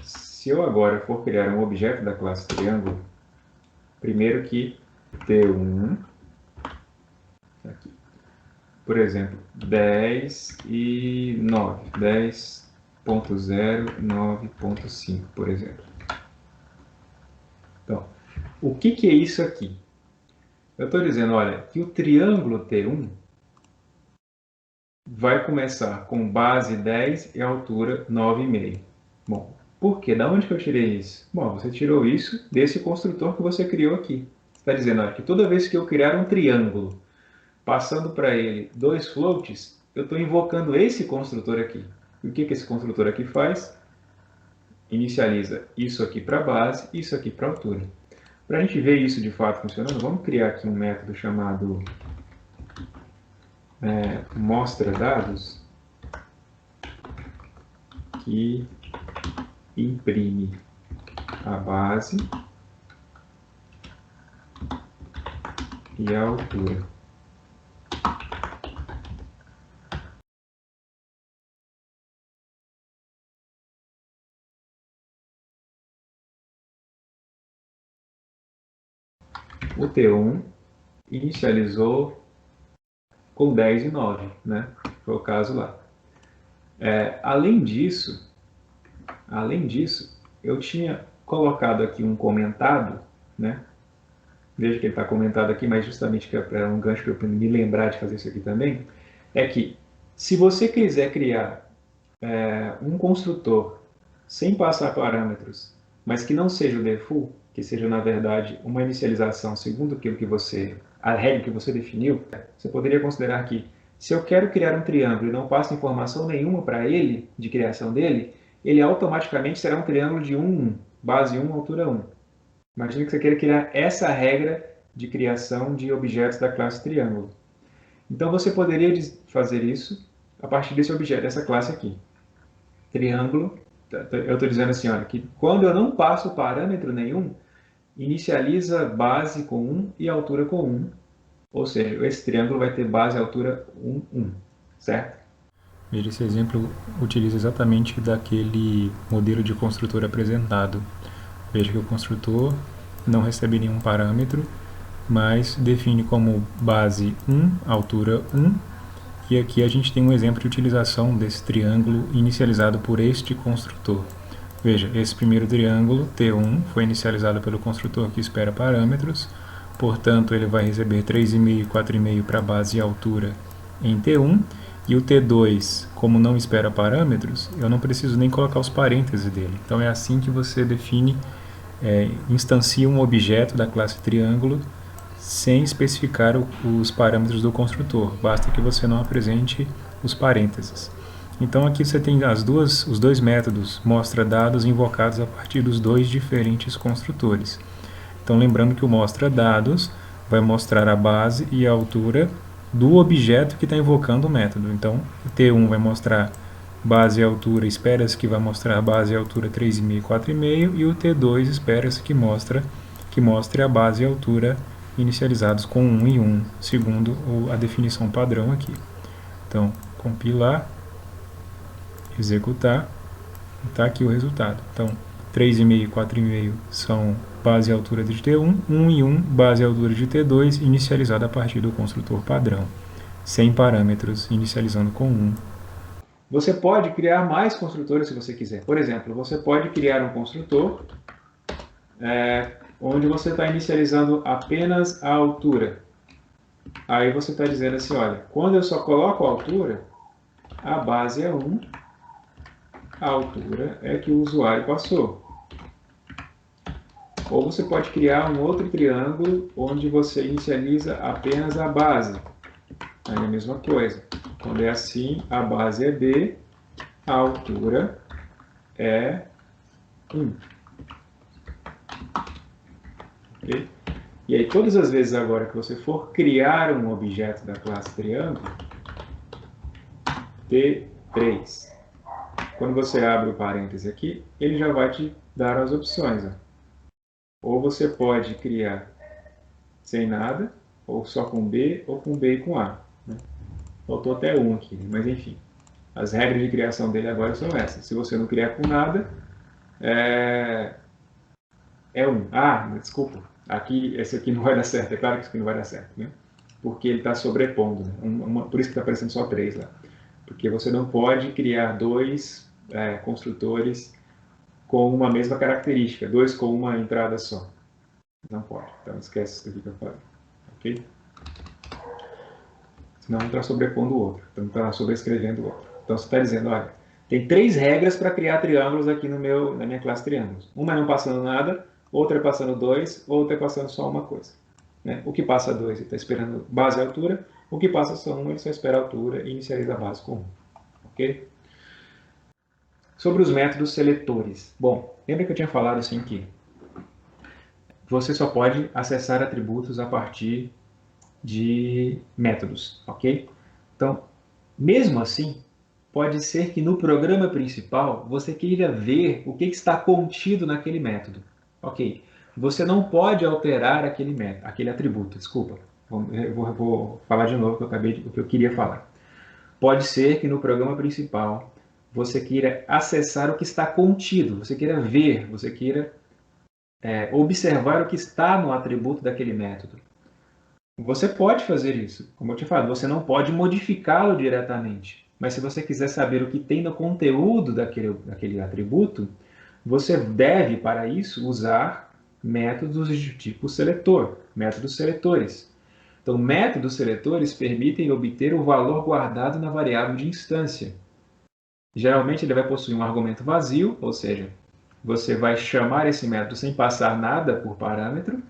se eu agora for criar um objeto da classe triângulo, primeiro que T1, aqui, por exemplo, 10 e 9, 10.0, 9.5, por exemplo. Então, o que é isso aqui? Eu estou dizendo, olha, que o triângulo T1 vai começar com base 10 e altura 9,5. Bom, por quê? Da onde que eu tirei isso? Bom, você tirou isso desse construtor que você criou aqui. Você está dizendo, olha, que toda vez que eu criar um triângulo, passando para ele dois floats, eu estou invocando esse construtor aqui. E o que esse construtor aqui faz? Inicializa isso aqui para base, isso aqui para altura. Para a gente ver isso de fato funcionando, vamos criar aqui um método chamado mostra dados, que imprime a base e a altura. o T1 inicializou com 10 e 9, né? Foi o caso lá. Além disso, eu tinha colocado aqui um comentado, né? Veja que ele está comentado aqui, mas justamente que é um gancho para eu me lembrar de fazer isso aqui também, é que se você quiser criar um construtor sem passar parâmetros, mas que não seja o default, que seja na verdade uma inicialização segundo aquilo que a regra que você definiu, você poderia considerar que se eu quero criar um triângulo e não passo informação nenhuma para ele, de criação dele, ele automaticamente será um triângulo de 1, 1, base 1, altura 1. Imagina que você queira criar essa regra de criação de objetos da classe triângulo. Então você poderia fazer isso a partir desse objeto, dessa classe aqui. Triângulo, eu estou dizendo assim, olha, que quando eu não passo parâmetro nenhum, inicializa base com 1 e altura com 1. Ou seja, esse triângulo vai ter base e altura 1, 1, certo? Veja, esse exemplo utiliza exatamente daquele modelo de construtor apresentado. Veja que o construtor não recebe nenhum parâmetro, mas define como base 1, altura 1, e aqui a gente tem um exemplo de utilização desse triângulo inicializado por este construtor. Veja, esse primeiro triângulo, T1, foi inicializado pelo construtor que espera parâmetros, portanto ele vai receber 3,5 e 4,5 para base e altura em T1, e o T2, como não espera parâmetros, eu não preciso nem colocar os parênteses dele. Então é assim que você define, instancia um objeto da classe triângulo sem especificar os parâmetros do construtor, basta que você não apresente os parênteses. Então aqui você tem os dois métodos mostra dados invocados a partir dos dois diferentes construtores. Então lembrando que o mostra dados vai mostrar a base e a altura do objeto que está invocando o método. Então o T1 vai mostrar base e altura, espera-se que vai mostrar base e altura 3,5 e 4,5, e o T2 espera-se que mostre a base e altura inicializados com 1 e 1, segundo a definição padrão aqui. Então, compilar, executar, está aqui o resultado. Então, 3,5 e 4,5 são base e altura de T1, 1 e 1, base e altura de T2, inicializada a partir do construtor padrão, sem parâmetros, inicializando com 1. Você pode criar mais construtores se você quiser. Por exemplo, você pode criar um construtor onde você está inicializando apenas a altura. Aí você está dizendo assim, olha, quando eu só coloco a altura, a base é 1, a altura é que o usuário passou. Ou você pode criar um outro triângulo onde você inicializa apenas a base. Aí é a mesma coisa. Quando é assim, a base é B, a altura é 1. Okay? E aí, todas as vezes agora que você for criar um objeto da classe triângulo, T3, quando você abre o parêntese aqui, ele já vai te dar as opções. Ó. Ou você pode criar sem nada, ou só com B, ou com B e com A. Né? Faltou até 1 aqui, mas enfim. As regras de criação dele agora são essas. Se você não criar com nada, é 1. Ah, desculpa. Esse aqui não vai dar certo. É claro que isso aqui não vai dar certo, né? Porque ele está sobrepondo. Né? Por isso que está aparecendo só 3 lá. Porque você não pode criar dois construtores com uma mesma característica. Dois com uma entrada só. Não pode. Então esquece isso aqui que eu falei. Ok? Senão um está sobrepondo o outro. Então está sobrescrevendo o outro. Então você está dizendo, olha, tem 3 regras para criar triângulos aqui na minha classe triângulos. Uma é não passando nada, outra é passando 2, outra é passando só uma coisa. Né? O que passa 2, ele está esperando base e altura. O que passa só 1, ele só espera a altura e inicializa a base com 1. Ok? Sobre os métodos seletores. Bom, lembra que eu tinha falado assim que você só pode acessar atributos a partir de métodos, ok? Então, mesmo assim, pode ser que no programa principal você queira ver o que está contido naquele método. Ok, você não pode alterar aquele atributo, desculpa. Vou falar de novo o que eu queria falar. Pode ser que no programa principal você queira acessar o que está contido, você queira ver, você queira observar o que está no atributo daquele método. Você pode fazer isso. Como eu te falo, você não pode modificá-lo diretamente. Mas se você quiser saber o que tem no conteúdo daquele atributo, você deve, para isso, usar métodos de tipo seletor, métodos seletores. Então, métodos seletores permitem obter o valor guardado na variável de instância. Geralmente, ele vai possuir um argumento vazio, ou seja, você vai chamar esse método sem passar nada por parâmetro,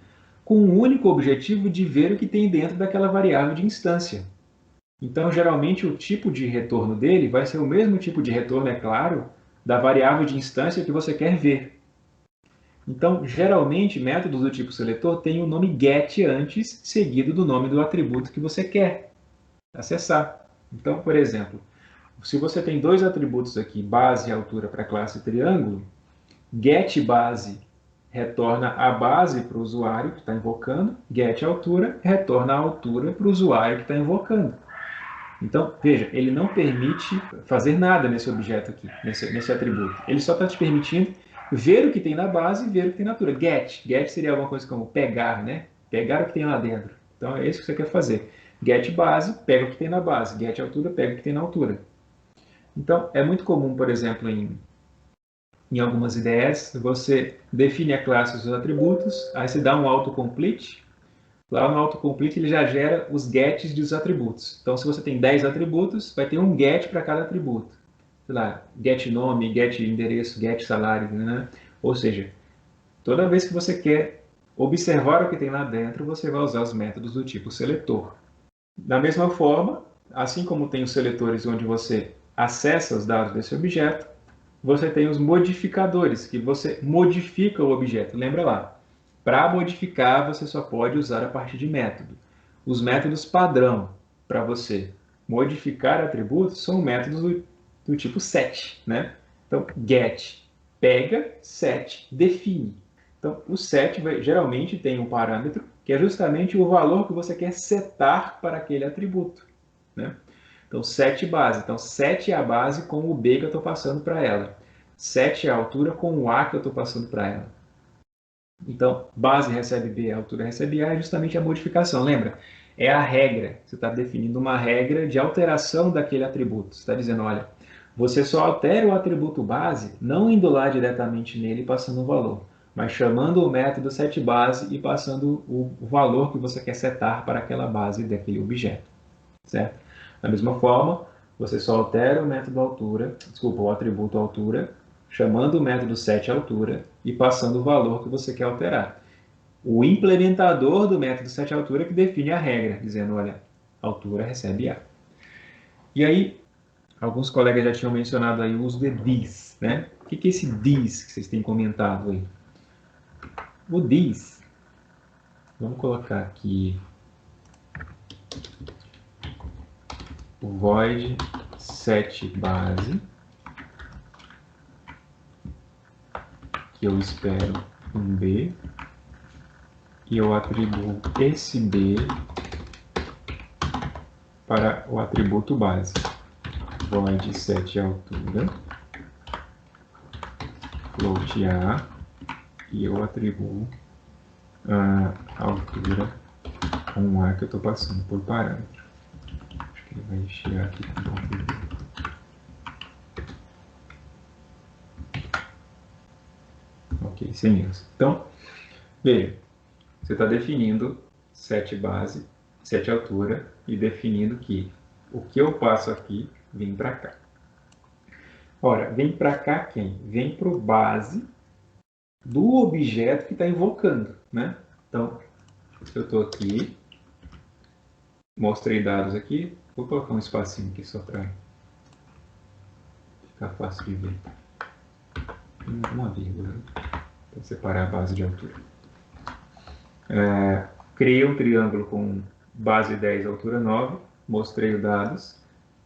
com o único objetivo de ver o que tem dentro daquela variável de instância. Então, geralmente, o tipo de retorno dele vai ser o mesmo tipo de retorno, é claro, da variável de instância que você quer ver. Então, geralmente, métodos do tipo seletor têm o nome get antes, seguido do nome do atributo que você quer acessar. Então, por exemplo, se você tem dois atributos aqui, base e altura para a classe triângulo, getBase retorna a base para o usuário que está invocando, getAltura retorna a altura para o usuário que está invocando. Então, veja, ele não permite fazer nada nesse objeto aqui, nesse atributo. Ele só está te permitindo ver o que tem na base e ver o que tem na altura. Get seria alguma coisa como pegar, né? Pegar o que tem lá dentro. Então, é isso que você quer fazer. Get base, pega o que tem na base. Get altura, pega o que tem na altura. Então, é muito comum, por exemplo, em algumas IDEs, você define a classe dos atributos, aí você dá um autocomplete. Lá no autocomplete ele já gera os gets dos atributos. Então, se você tem 10 atributos, vai ter um get para cada atributo. Sei lá, get nome, get endereço, get salário, né? Ou seja, toda vez que você quer observar o que tem lá dentro, você vai usar os métodos do tipo seletor. Da mesma forma, assim como tem os seletores onde você acessa os dados desse objeto, você tem os modificadores, que você modifica o objeto. Lembra lá, para modificar você só pode usar a partir de método. Os métodos padrão para você modificar atributos são métodos do tipo set, né? Então, get, pega, set, define. Então, o set geralmente tem um parâmetro que é justamente o valor que você quer setar para aquele atributo, né? Então, set base. Então, set é a base com o B que eu estou passando para ela. Set é a altura com o A que eu estou passando para ela. Então, base recebe B, altura recebe A, é justamente a modificação. Lembra? É a regra. Você está definindo uma regra de alteração daquele atributo. Você está dizendo, olha, você só altera o atributo base não indo lá diretamente nele e passando o valor, mas chamando o método setBase e passando o valor que você quer setar para aquela base daquele objeto. Certo? Da mesma forma, você só altera o método altura, desculpa, o atributo altura, chamando o método setAltura e passando o valor que você quer alterar. O implementador do método setAltura que define a regra, dizendo, olha, altura recebe A. E aí, alguns colegas já tinham mencionado aí o uso de this, né? O que é esse this que vocês têm comentado aí? O this, vamos colocar aqui o void setBase, que eu espero um B, e eu atribuo esse B para o atributo base. Void setAltura, float A, e eu atribuo a altura com o A que eu estou passando por parâmetro. Acho que ele vai chegar aqui com ponto. Ok, sem erros. Então, veja, você está definindo setBase, setAltura e definindo que o que eu passo aqui vem para cá. Ora, vem para cá quem? Vem para o base do objeto que está invocando, né? Então, eu estou aqui, mostrei dados aqui, vou colocar um espacinho aqui só para ficar fácil de ver. Uma vírgula, para separar a base de altura. Criei um triângulo com base 10, altura 9, mostrei os dados.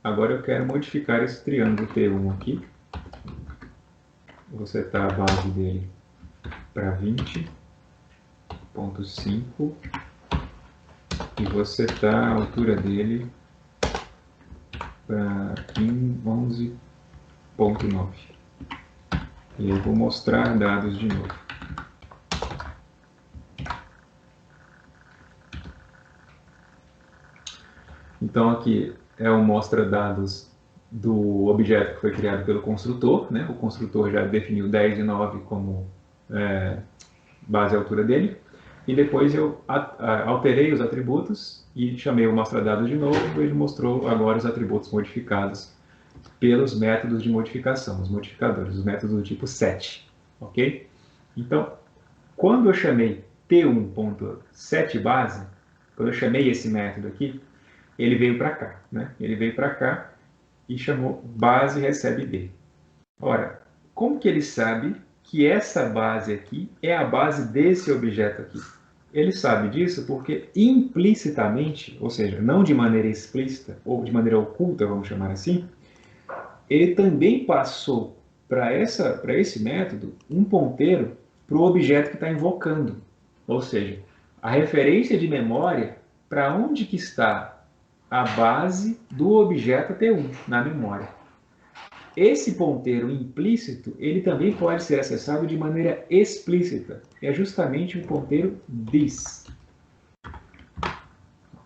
Agora eu quero modificar esse triângulo T1 aqui. Vou setar a base dele para 20.5 e vou setar a altura dele para 11.9. E eu vou mostrar dados de novo. Então aqui é o mostra dados do objeto que foi criado pelo construtor, né? O construtor já definiu 10 e 9 como base e altura dele, e depois eu alterei os atributos e chamei o mostra dados de novo, e ele mostrou agora os atributos modificados pelos métodos de modificação, os modificadores, os métodos do tipo set, ok? Então, quando eu chamei t1.setBase, quando eu chamei esse método aqui, ele veio para cá, né? Ele veio para cá e chamou base recebe b. Ora, como que ele sabe que essa base aqui é a base desse objeto aqui? Ele sabe disso porque implicitamente, ou seja, não de maneira explícita ou de maneira oculta, vamos chamar assim, ele também passou para esse método um ponteiro para o objeto que está invocando. Ou seja, a referência de memória para onde que está a base do objeto T1 na memória. Esse ponteiro implícito, ele também pode ser acessado de maneira explícita. É justamente o ponteiro this.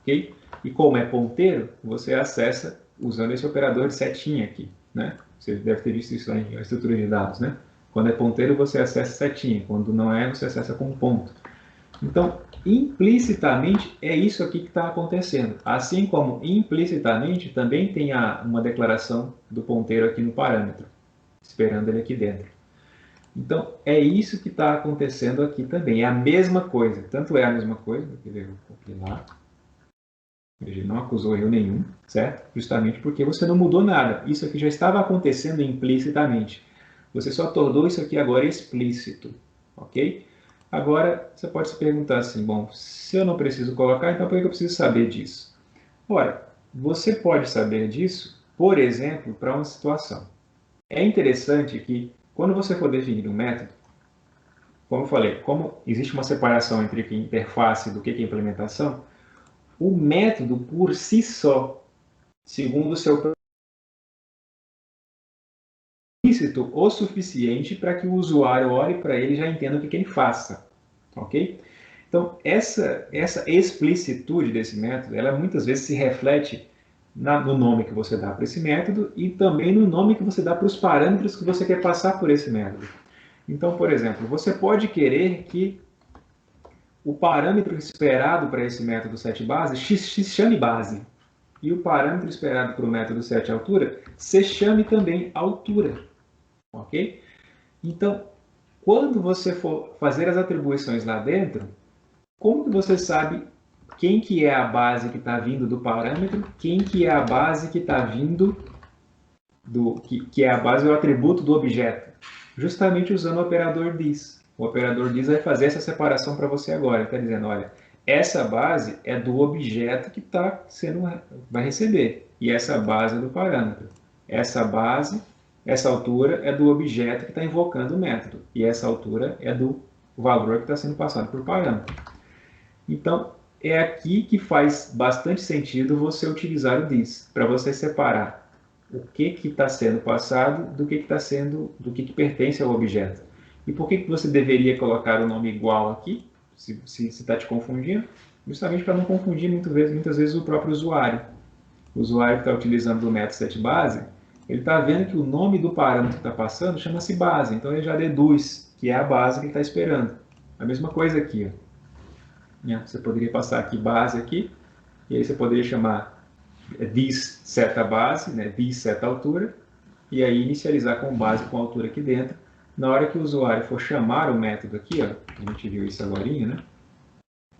Ok? E como é ponteiro, você acessa usando esse operador de setinha aqui, né? Você deve ter visto isso aí na estrutura de dados, né? Quando é ponteiro, você acessa setinha. Quando não é, você acessa com ponto. Então, implicitamente, é isso aqui que está acontecendo. Assim como implicitamente, também tem uma declaração do ponteiro aqui no parâmetro, esperando ele aqui dentro. Então, é isso que está acontecendo aqui também. É a mesma coisa. Tanto é a mesma coisa, eu copiei lá. Ele não acusou erro nenhum, certo? Justamente porque você não mudou nada. Isso aqui já estava acontecendo implicitamente. Você só tornou isso aqui agora explícito, ok? Agora, você pode se perguntar assim, bom, se eu não preciso colocar, então por que eu preciso saber disso? Ora, você pode saber disso, por exemplo, para uma situação. É interessante que, quando você for definir um método, como eu falei, como existe uma separação entre o que é interface e do que é implementação, o método por si só, segundo o seu explícito o suficiente para que o usuário olhe para ele e já entenda o que ele faça, ok? Então, essa explicitude desse método, ela muitas vezes se reflete no nome que você dá para esse método e também no nome que você dá para os parâmetros que você quer passar por esse método. Então, por exemplo, você pode querer que o parâmetro esperado para esse método setBase se chame base. E o parâmetro esperado para o método setAltura se chame também altura. Ok? Então, quando você for fazer as atribuições lá dentro, como que você sabe quem que é a base que está vindo do parâmetro, quem que é a base que está vindo que é a base do atributo do objeto? Justamente usando o operador this. O operador this vai fazer essa separação para você agora. Ele está dizendo, olha, essa base é do objeto que vai receber. E essa base é do parâmetro. Essa altura é do objeto que está invocando o método. E essa altura é do valor que está sendo passado por parâmetro. Então, é aqui que faz bastante sentido você utilizar o this, para você separar o que está sendo passado do que pertence ao objeto. E por que você deveria colocar o nome igual aqui, se está te confundindo? Justamente para não confundir muitas vezes o próprio usuário. O usuário que está utilizando o método setBase, ele está vendo que o nome do parâmetro que está passando chama-se base, então ele já deduz que é a base que ele está esperando. A mesma coisa aqui, ó. Você poderia passar aqui base aqui, e aí você poderia chamar this setBase, né, this setAltura, e aí inicializar com base com altura aqui dentro. Na hora que o usuário for chamar o método aqui, ó, a gente viu isso agora, né?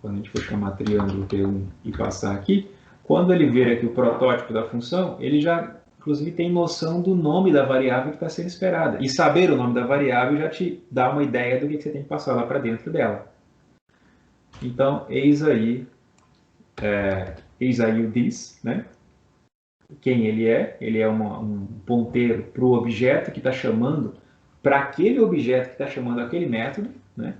Quando a gente for chamar triângulo T1 e passar aqui, quando ele ver aqui o protótipo da função, ele já, inclusive, tem noção do nome da variável que está sendo esperada. E saber o nome da variável já te dá uma ideia do que você tem que passar lá para dentro dela. Então, eis aí o this, né? Quem ele é um ponteiro para o objeto que está chamando, para aquele objeto que está chamando aquele método, né?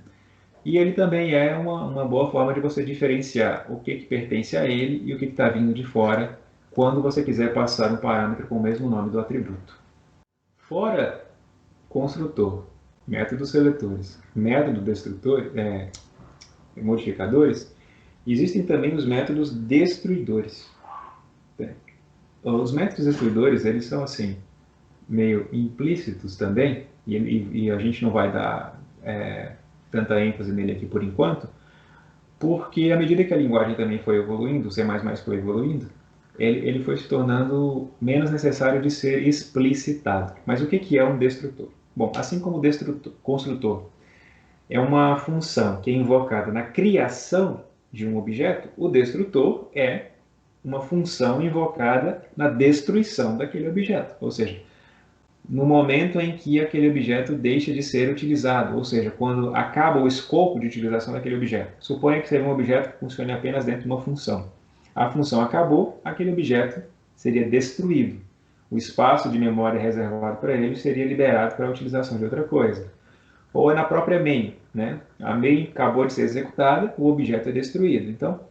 E ele também é uma boa forma de você diferenciar o que pertence a ele e o que está vindo de fora, quando você quiser passar um parâmetro com o mesmo nome do atributo. Fora construtor, métodos seletores, método destrutor, modificadores, existem também os métodos destruidores. Os métodos destruidores, eles são assim, meio implícitos também, e a gente não vai dar tanta ênfase nele aqui por enquanto, porque à medida que a linguagem também foi evoluindo, o C++ foi evoluindo, ele foi se tornando menos necessário de ser explicitado. Mas o que é um destrutor? Bom, assim como o construtor é uma função que é invocada na criação de um objeto, o destrutor é uma função invocada na destruição daquele objeto. Ou seja, no momento em que aquele objeto deixa de ser utilizado, ou seja, quando acaba o escopo de utilização daquele objeto. Suponha que seja um objeto que funcione apenas dentro de uma função. A função acabou, aquele objeto seria destruído. O espaço de memória reservado para ele seria liberado para a utilização de outra coisa. Ou é na própria main, né? A main acabou de ser executada, o objeto é destruído. Então,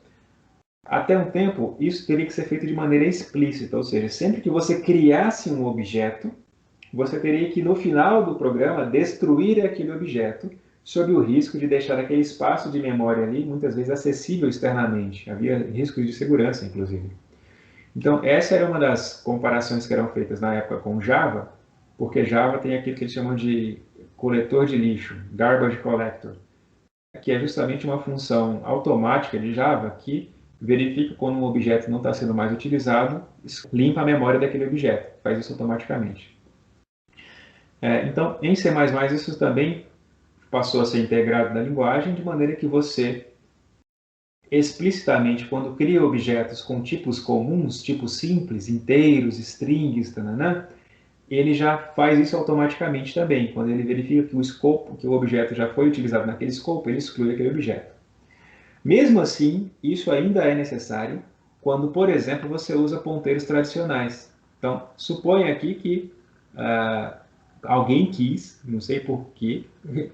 até um tempo, isso teria que ser feito de maneira explícita, ou seja, sempre que você criasse um objeto, você teria que, no final do programa, destruir aquele objeto, sob o risco de deixar aquele espaço de memória ali, muitas vezes, acessível externamente. Havia riscos de segurança, inclusive. Então, essa era uma das comparações que eram feitas na época com Java, porque Java tem aquilo que eles chamam de coletor de lixo, garbage collector, que é justamente uma função automática de Java que verifica quando um objeto não está sendo mais utilizado, limpa a memória daquele objeto, faz isso automaticamente. Então, em C++, isso também passou a ser integrado na linguagem, de maneira que você, explicitamente, quando cria objetos com tipos comuns, tipos simples, inteiros, strings, tananã, ele já faz isso automaticamente também. Quando ele verifica que o escopo, que o objeto já foi utilizado naquele escopo, ele exclui aquele objeto. Mesmo assim, isso ainda é necessário quando, por exemplo, você usa ponteiros tradicionais. Então, suponha aqui que alguém quis, não sei porquê,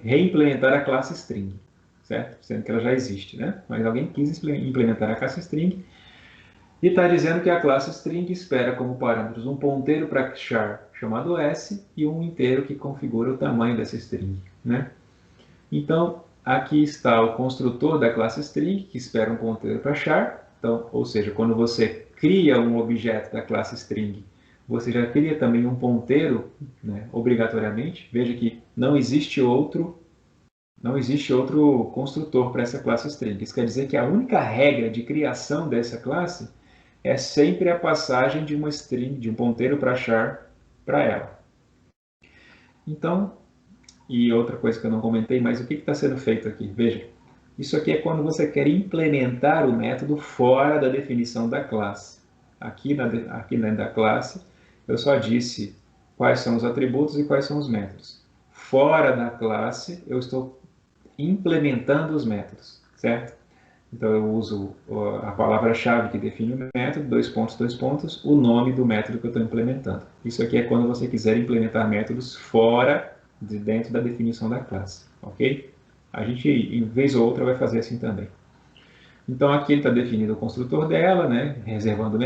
reimplementar a classe string, certo? Sendo que ela já existe, né? Mas alguém quis implementar a classe string e está dizendo que a classe string espera como parâmetros um ponteiro para char chamado s e um inteiro que configura o tamanho dessa string, né? Então, aqui está o construtor da classe string, que espera um ponteiro para char. Então, ou seja, quando você cria um objeto da classe string, você já cria também um ponteiro, né, obrigatoriamente. Veja que não existe outro construtor para essa classe string. Isso quer dizer que a única regra de criação dessa classe é sempre a passagem de uma string, de um ponteiro para char, para ela. Então, e outra coisa que eu não comentei, mas o que está sendo feito aqui? Veja, isso aqui é quando você quer implementar o método fora da definição da classe. Aqui dentro da classe, eu só disse quais são os atributos e quais são os métodos. Fora da classe, eu estou implementando os métodos, certo? Então, eu uso a palavra-chave que define o método, dois pontos, o nome do método que eu estou implementando. Isso aqui é quando você quiser implementar métodos fora de dentro da definição da classe, ok? A gente, em vez ou outra, vai fazer assim também. Então, aqui ele está definindo o construtor dela, né? Reservando,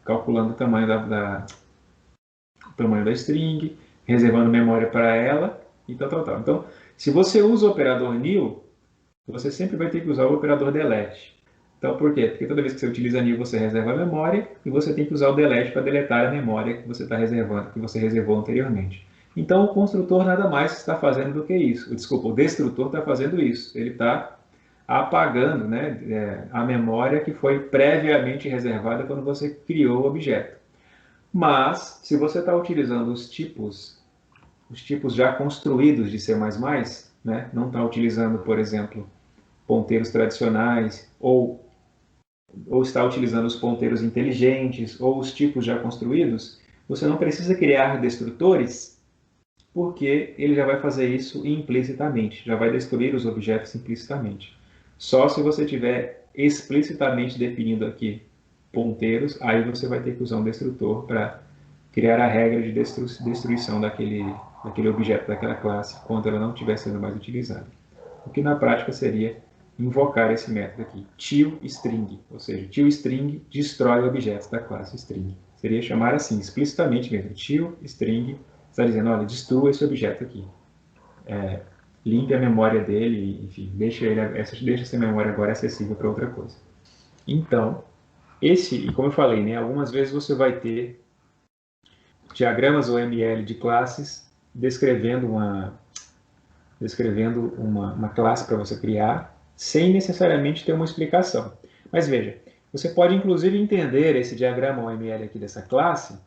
calculando o tamanho da string, reservando memória para ela, e tal. Então, se você usa o operador new, você sempre vai ter que usar o operador delete. Então, por quê? Porque toda vez que você utiliza new, você reserva a memória, e você tem que usar o delete para deletar a memória que você está reservando, que você reservou anteriormente. Então, o construtor nada mais está fazendo do que isso. Desculpa, o destrutor está fazendo isso. Ele está apagando, né, a memória que foi previamente reservada quando você criou o objeto. Mas, se você está utilizando os tipos já construídos de C++, né, não está utilizando, por exemplo, ponteiros tradicionais, ou está utilizando os ponteiros inteligentes, ou os tipos já construídos, você não precisa criar destrutores, porque ele já vai fazer isso implicitamente, já vai destruir os objetos implicitamente. Só se você tiver explicitamente definido aqui ponteiros, aí você vai ter que usar um destrutor para criar a regra de destruição daquele objeto, daquela classe, quando ela não estiver sendo mais utilizada. O que na prática seria invocar esse método aqui, toString, ou seja, toString destrói objetos da classe string. Seria chamar assim, explicitamente mesmo, toString está dizendo, olha, destrua esse objeto aqui. Limpe a memória dele, enfim, deixa essa memória agora acessível para outra coisa. Então, E como eu falei, né, algumas vezes você vai ter diagramas OML de classes descrevendo uma classe para você criar, sem necessariamente ter uma explicação. Mas veja, você pode inclusive entender esse diagrama OML aqui dessa classe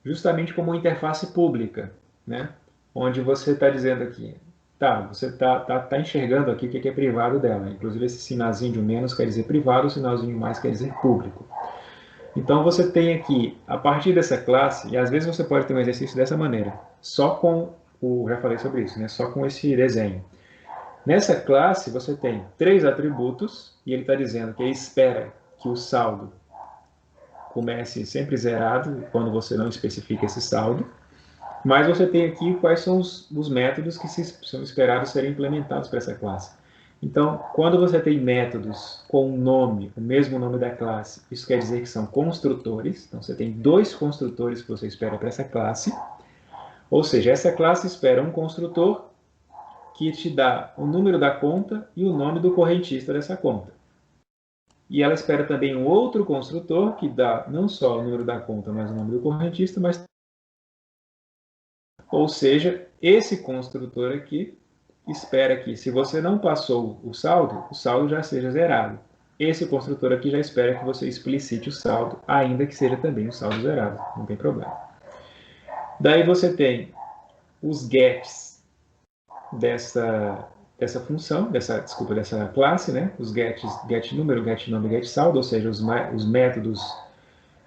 justamente como uma interface pública, né? Onde você está dizendo aqui, tá, você tá enxergando aqui o que é privado dela. Inclusive esse sinalzinho de menos quer dizer privado, o sinalzinho mais quer dizer público. Então você tem aqui, a partir dessa classe, e às vezes você pode ter um exercício dessa maneira, só com já falei sobre isso, né? Só com esse desenho. Nessa classe você tem 3 atributos, e ele está dizendo que ele espera que o saldo comece sempre zerado, quando você não especifica esse saldo. Mas você tem aqui quais são os métodos que são esperados serem implementados para essa classe. Então, quando você tem métodos com um nome, o mesmo nome da classe, isso quer dizer que são construtores. Então, você tem 2 construtores que você espera para essa classe. Ou seja, essa classe espera um construtor que te dá o número da conta e o nome do correntista dessa conta. E ela espera também um outro construtor que dá não só o número da conta, mas o nome do correntista, mas... Ou seja, esse construtor aqui espera que, se você não passou o saldo já seja zerado. Esse construtor aqui já espera que você explicite o saldo, ainda que seja também o saldo zerado, não tem problema. Daí você tem os gets dessa função, dessa classe, né? Os get número, get nome, get saldo, ou seja, os métodos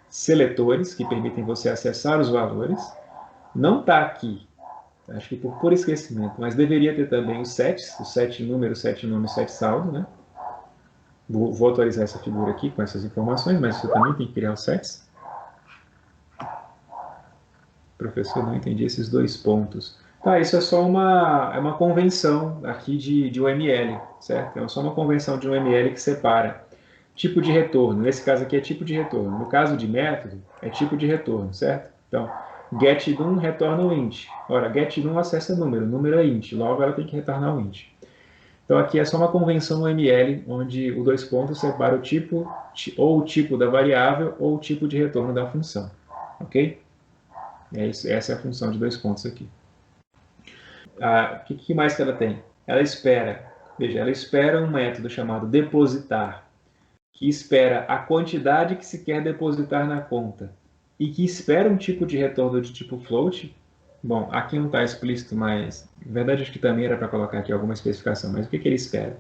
seletores que permitem você acessar os valores. Não está aqui, acho que por esquecimento, mas deveria ter também os sets, o set número, set nome, set saldo, né? Vou atualizar essa figura aqui com essas informações, mas você também tem que criar os sets. Professor, não entendi esses 2 pontos. Tá, isso é só uma convenção aqui de UML, certo? É só uma convenção de UML que separa tipo de retorno. Nesse caso aqui é tipo de retorno. No caso de método, é tipo de retorno, certo? Então, getNum retorna um int. Ora, getNum acessa número é int, logo ela tem que retornar um int. Então aqui é só uma convenção UML, onde o 2 pontos separa o tipo, ou o tipo da variável, ou o tipo de retorno da função. Ok? Essa é a função de 2 pontos aqui. O que mais que ela tem? Ela espera, veja, ela espera um método chamado depositar, que espera a quantidade que se quer depositar na conta e que espera um tipo de retorno de tipo float. Bom, aqui não está explícito, mas na verdade acho que também era para colocar aqui alguma especificação, mas o que ele espera?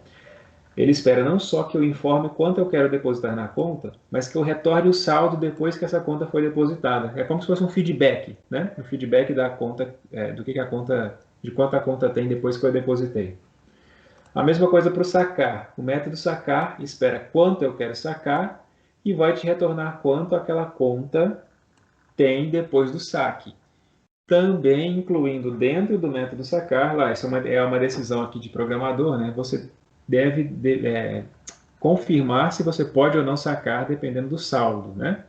Ele espera não só que eu informe quanto eu quero depositar na conta, mas que eu retorne o saldo depois que essa conta foi depositada. É como se fosse um feedback, né? Um feedback da conta, de quanto a conta tem depois que eu depositei. A mesma coisa para o sacar. O método sacar espera quanto eu quero sacar e vai te retornar quanto aquela conta tem depois do saque. Também incluindo dentro do método sacar, lá, isso é uma decisão aqui de programador, né? Você deve confirmar se você pode ou não sacar dependendo do saldo, né?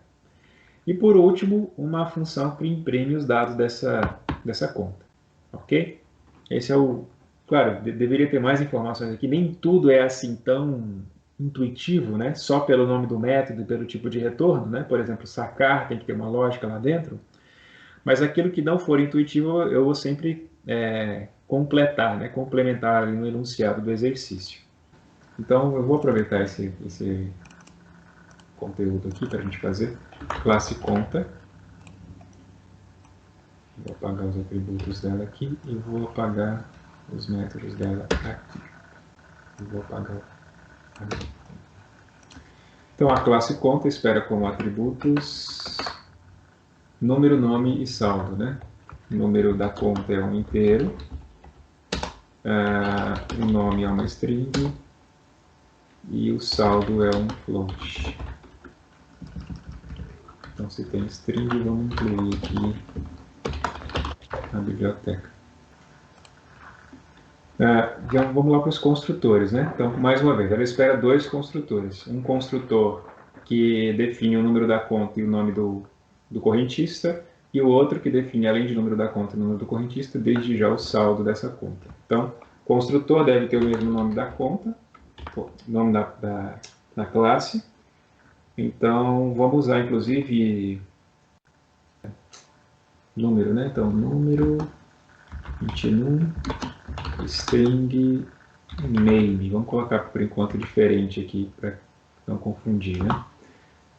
E por último, uma função que imprime os dados dessa conta, ok? Esse é o... Claro, deveria ter mais informações aqui, nem tudo é assim tão intuitivo, né? Só pelo nome do método e pelo tipo de retorno, né? Por exemplo, sacar tem que ter uma lógica lá dentro, mas aquilo que não for intuitivo eu vou sempre completar, né? Complementar ali no enunciado do exercício. Então eu vou aproveitar esse conteúdo aqui para a gente fazer classe conta. Vou apagar os atributos dela aqui e vou apagar os métodos dela aqui. Vou apagar. Então a classe conta espera como atributos número, nome e saldo, né? O número da conta é um inteiro, o nome é uma string e o saldo é um float. Então se tem string, vamos incluir aqui na biblioteca. Vamos lá para os construtores, né? Então, mais uma vez, ela espera 2 construtores. Um construtor que define o número da conta e o nome do correntista, e o outro que define, além de número da conta e o número do correntista, desde já o saldo dessa conta. Então, o construtor deve ter o mesmo nome da conta, nome da classe, Então, vamos usar, inclusive, número, né? Então, número 21, string name. Vamos colocar, por enquanto, diferente aqui, para não confundir, né?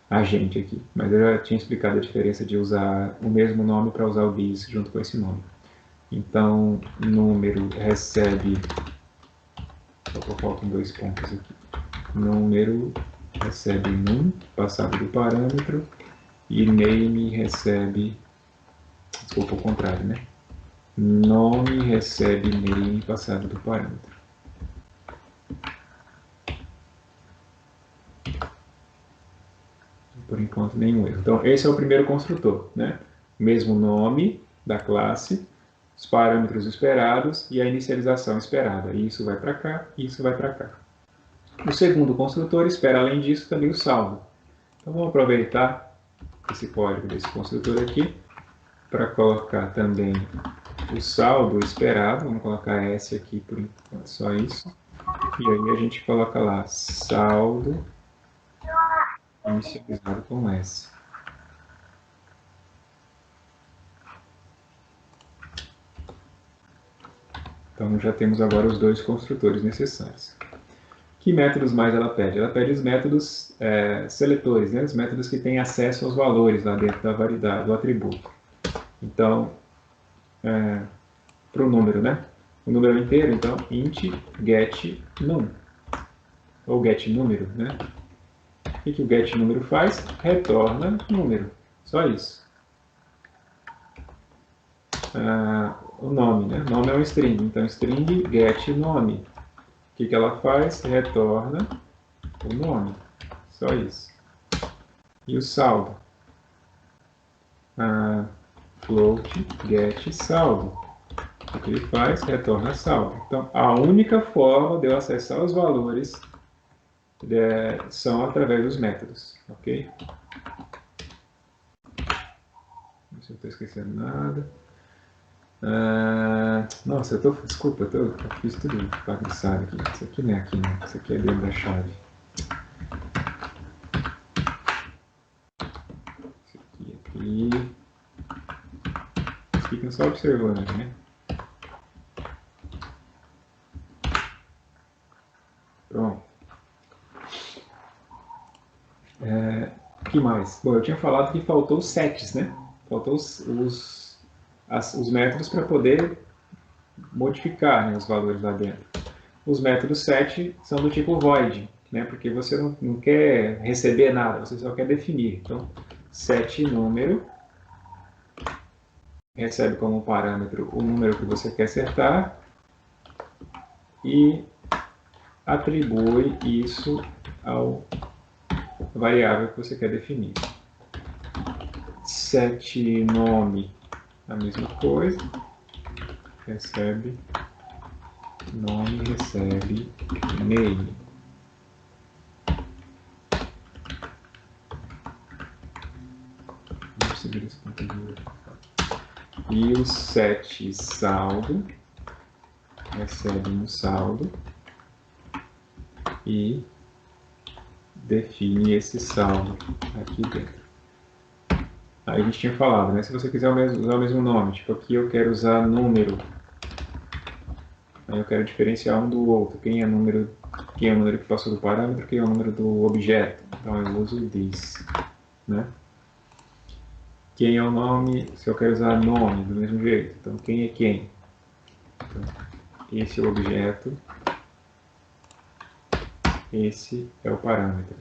A gente aqui. Mas eu já tinha explicado a diferença de usar o mesmo nome para usar o this junto com esse nome. Então, número recebe... Faltam 2 pontos aqui. Número recebe num, passado do parâmetro, e name recebe... Desculpa, o contrário, né? Nome recebe name, passado do parâmetro. Por enquanto, nenhum erro. Então, esse é o primeiro construtor, né? Mesmo nome da classe, os parâmetros esperados e a inicialização esperada. Isso vai para cá, isso vai para cá. O segundo construtor espera, além disso, também o saldo. Então, vamos aproveitar esse código desse construtor aqui para colocar também o saldo esperado. Vamos colocar S aqui por enquanto, só isso. E aí a gente coloca lá saldo inicializado com S. Então já temos agora os 2 construtores necessários. Que métodos mais ela pede? Ela pede os métodos seletores, né? Os métodos que têm acesso aos valores lá dentro da variedade, do atributo. Então, para o número, né? O número inteiro, então, int get num, ou get número, né? O que o get número faz? Retorna número, só isso. O nome, né? Nome é um string, então string get nome. O que ela faz? Retorna o nome, só isso. E o saldo? Float get saldo. O que ele faz? Retorna saldo. Então, a única forma de eu acessar os valores são através dos métodos, ok? Não sei se eu estou esquecendo nada. Nossa, desculpa, eu fiz tudo bagunçado aqui. Isso aqui não é aqui, não. Isso aqui é dentro da chave. Isso aqui. Vocês ficam só observando, né? Pronto. O que mais? Bom, eu tinha falado que faltou os sets, né? Faltou os métodos para poder modificar, né, os valores lá dentro. Os métodos set são do tipo void, né? Porque você não quer receber nada, você só quer definir. Então, set número recebe como parâmetro o número que você quer acertar e atribui isso ao variável que você quer definir. Set nome, a mesma coisa, recebe nome, recebe name. Vamos seguir esse conteúdo. E o set saldo recebe um saldo e define esse saldo aqui dentro. Aí a gente tinha falado, né? Se você quiser usar o mesmo nome, tipo aqui eu quero usar número, aí eu quero diferenciar um do outro. Quem é o número que passou do parâmetro, quem é o número do objeto. Então eu uso this, né? Quem é o nome, se eu quero usar nome do mesmo jeito, então quem é quem? Então, esse é o objeto, esse é o parâmetro.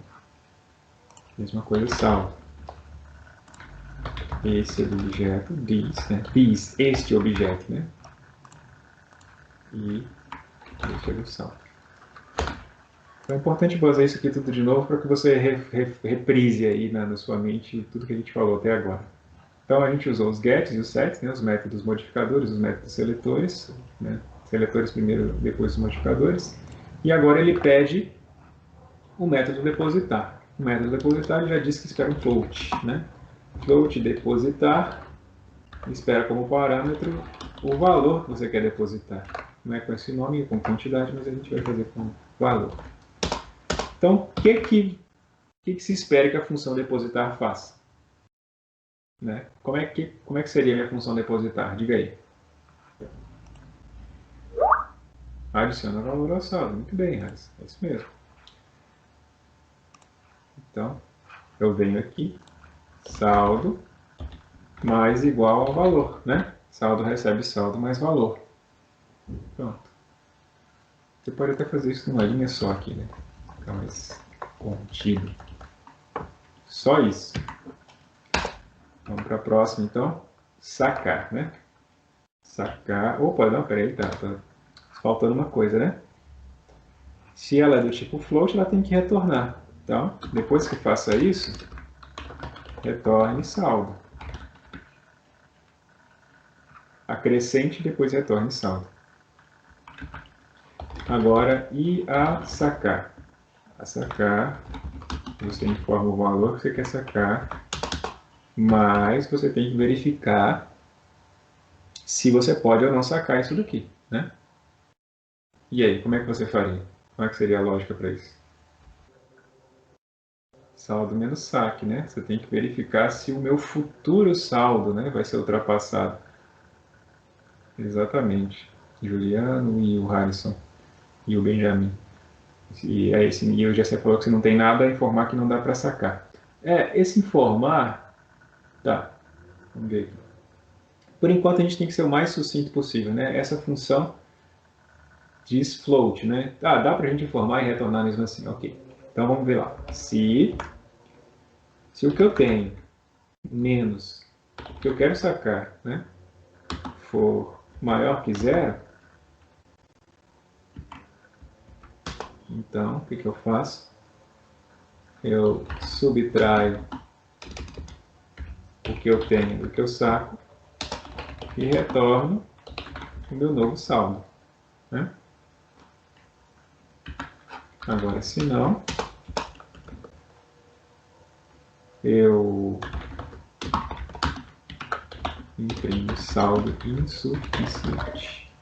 Mesma coisa saldo. Esse é o objeto, this, né? This, este objeto, né? E esse é o saldo. Então é importante fazer isso aqui tudo de novo para que você reprise aí na sua mente tudo que a gente falou até agora. Então a gente usou os gets e os sets, né? Os métodos modificadores, os métodos seletores, né? Seletores primeiro, depois os modificadores. E agora ele pede o método depositar. O método depositar já diz que espera um float, né? Float depositar, espera como parâmetro o valor que você quer depositar. Não é com esse nome, é com quantidade, mas a gente vai fazer com valor. Então, o que que se espera que a função depositar faça? Né? Como é que seria a minha função depositar? Diga aí. Adiciona valor ao saldo. Muito bem, Harris. É isso mesmo. Então, eu venho aqui, saldo mais igual ao valor, né? Saldo recebe saldo mais valor. Pronto. Você pode até fazer isso numa linha só aqui, né? Fica mais contido. Só isso. Vamos para a próxima, então. Sacar, né? Sacar. Opa, não, peraí, tá faltando uma coisa, né? Se ela é do tipo float, ela tem que retornar. Então, depois que faça isso, retorne saldo. Acrescente e depois retorne saldo. Agora, e a sacar? A sacar, você informa o valor que você quer sacar, mas você tem que verificar se você pode ou não sacar isso daqui, né? E aí, como é que você faria? Como é que seria a lógica para isso? Saldo menos saque, né? Você tem que verificar se o meu futuro saldo, né, vai ser ultrapassado. Exatamente. Juliano e o Harrison e o Benjamin. E é esse, e o Gessé falou que se não tem nada, é informar que não dá para sacar. Esse informar, tá, vamos ver aqui. Por enquanto a gente tem que ser o mais sucinto possível, né? Essa função diz float, né? Dá para a gente informar e retornar mesmo assim, ok. Então vamos ver lá. Se o que eu tenho menos o que eu quero sacar, né, for maior que zero, então o que eu faço? Eu subtraio o que eu tenho do que eu saco e retorno o meu novo saldo, né? Agora, se não, eu imprimo saldo insuficiente,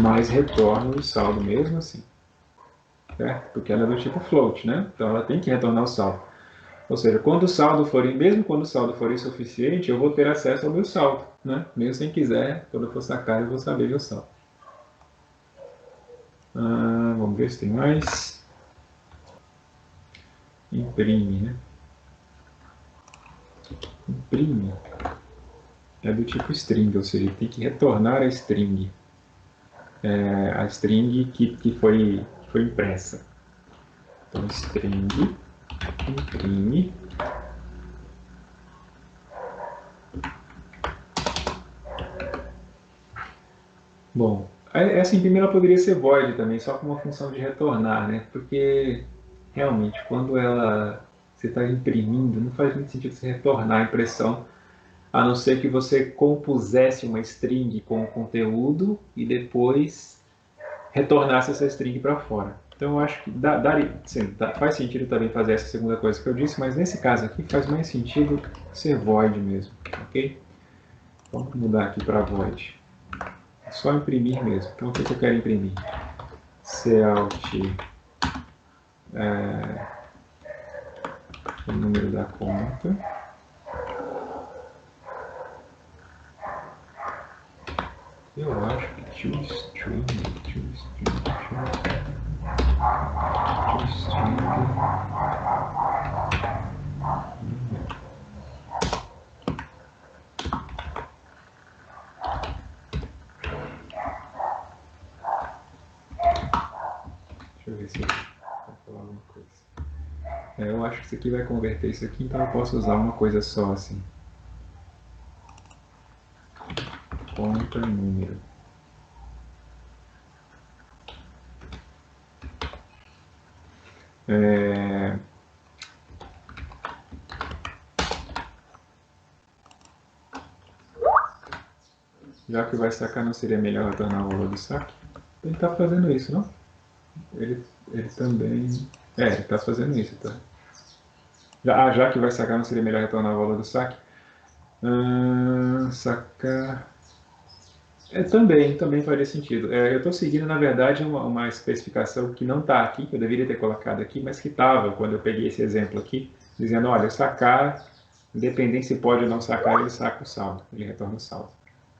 mas retorno o saldo mesmo assim, certo? Porque ela é do tipo float, né? Então ela tem que retornar o saldo. Ou seja, quando o saldo for, mesmo quando o saldo for insuficiente, eu vou ter acesso ao meu saldo, né? Mesmo sem quiser, quando eu for sacar, eu vou saber meu saldo. Vamos ver se tem mais. Imprime, né? Imprime é do tipo string, ou seja, tem que retornar a string. A string que foi impressa. Então, string imprime. Bom, essa imprimir ela poderia ser void também, só com uma função de retornar, né? Porque realmente, quando você está imprimindo, não faz muito sentido você retornar a impressão, a não ser que você compusesse uma string com o conteúdo e depois retornasse essa string para fora. Então eu acho que faz sentido também fazer essa segunda coisa que eu disse, mas nesse caso aqui faz mais sentido ser void mesmo, ok? Vamos mudar aqui para void. É só imprimir mesmo. Então o que eu quero imprimir? Cout o número da conta. Eu acho que toString. Deixa eu ver se vai falar alguma coisa. Eu acho que isso aqui vai converter isso aqui, então eu posso usar uma coisa só assim. Conta número. Já que vai sacar, não seria melhor retornar o valor do saque? Ele está fazendo isso, não? Ele também... ele está fazendo isso, tá? Já que vai sacar, não seria melhor retornar o valor do saque? Sacar... Também faria sentido. Eu estou seguindo, na verdade, uma especificação que não está aqui, que eu deveria ter colocado aqui, mas que estava quando eu peguei esse exemplo aqui, dizendo, olha, sacar, independente se pode ou não sacar, ele saca o saldo, ele retorna o saldo.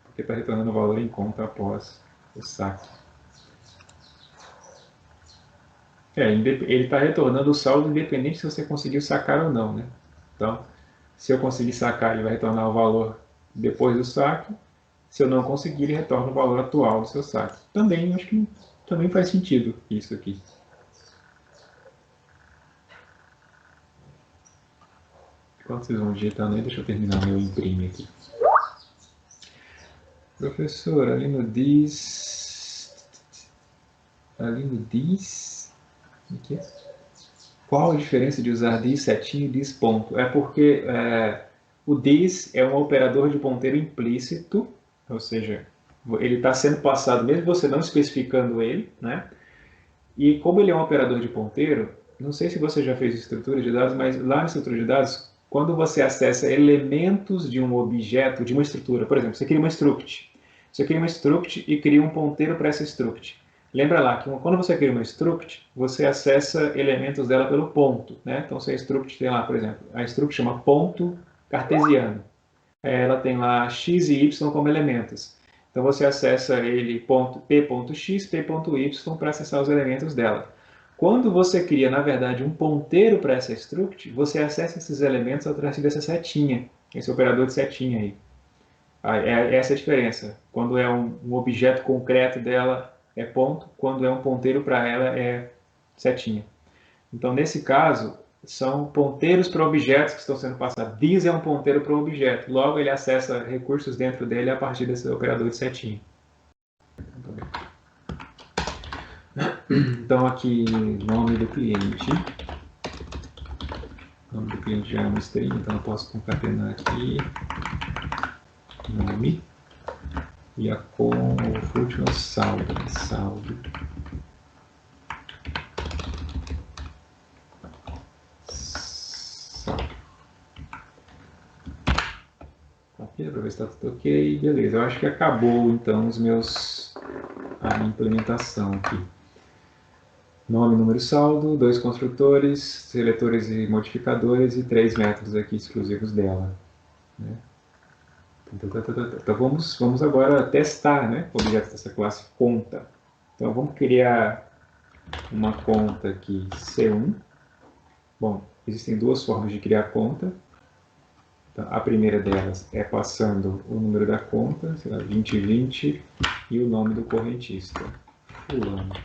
Porque está retornando o valor em conta após o saque. Ele está retornando o saldo independente se você conseguiu sacar ou não, né? Então, se eu conseguir sacar, ele vai retornar o valor depois do saque. Se eu não conseguir, ele retorna o valor atual do seu saque. Também, acho que também faz sentido isso aqui. Enquanto vocês vão digitando aí, deixa eu terminar meu imprime aqui. Professor, ali no diz, aqui, qual a diferença de usar diz setinha e diz ponto? É porque o diz é um operador de ponteiro implícito, ou seja, ele está sendo passado mesmo você não especificando ele, né? E como ele é um operador de ponteiro, não sei se você já fez estrutura de dados, mas lá na estrutura de dados, quando você acessa elementos de um objeto, de uma estrutura, por exemplo, você cria uma struct. Você cria uma struct e cria um ponteiro para essa struct. Lembra lá que quando você cria uma struct, você acessa elementos dela pelo ponto, né? Então, se a struct tem lá, por exemplo, a struct chama ponto cartesiano. Ela tem lá x e y como elementos. Então você acessa ele p.x, p.y para acessar os elementos dela. Quando você cria, na verdade, um ponteiro para essa struct, você acessa esses elementos através dessa setinha, esse operador de setinha aí. Essa é a diferença. Quando é um objeto concreto dela é ponto, quando é um ponteiro para ela é setinha. Então, nesse caso, são ponteiros para objetos que estão sendo passados. This é um ponteiro para um objeto. Logo, ele acessa recursos dentro dele a partir desse operador de setinha. Então, aqui, nome do cliente. O nome do cliente já é uma string, então eu posso concatenar aqui nome e a function saldo. Aqui, para ver se está tudo ok. Beleza, eu acho que acabou então a minha implementação aqui. Nome, número, saldo, 2 construtores, seletores e modificadores e 3 métodos aqui exclusivos dela. Né? Então vamos agora testar, né, o objeto dessa classe conta. Então vamos criar uma conta aqui C1. Bom, existem duas formas de criar conta. Então, a primeira delas é passando o número da conta, sei lá, 2020, e o nome do correntista, fulano.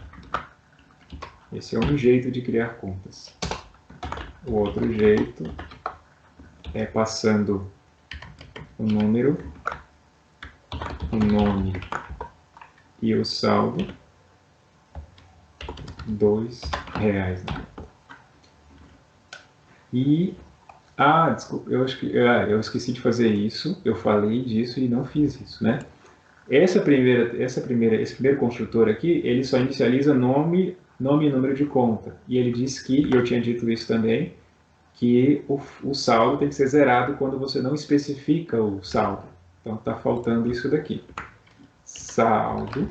Esse é um jeito de criar contas. O outro jeito é passando o número, o nome e o saldo, R$2. Né? E, desculpa, eu esqueci de fazer isso, eu falei disso e não fiz isso, né? Esse primeiro construtor aqui, ele só inicializa nome e número de conta. E ele diz que, e eu tinha dito isso também, que o saldo tem que ser zerado quando você não especifica o saldo. Então está faltando isso daqui. Saldo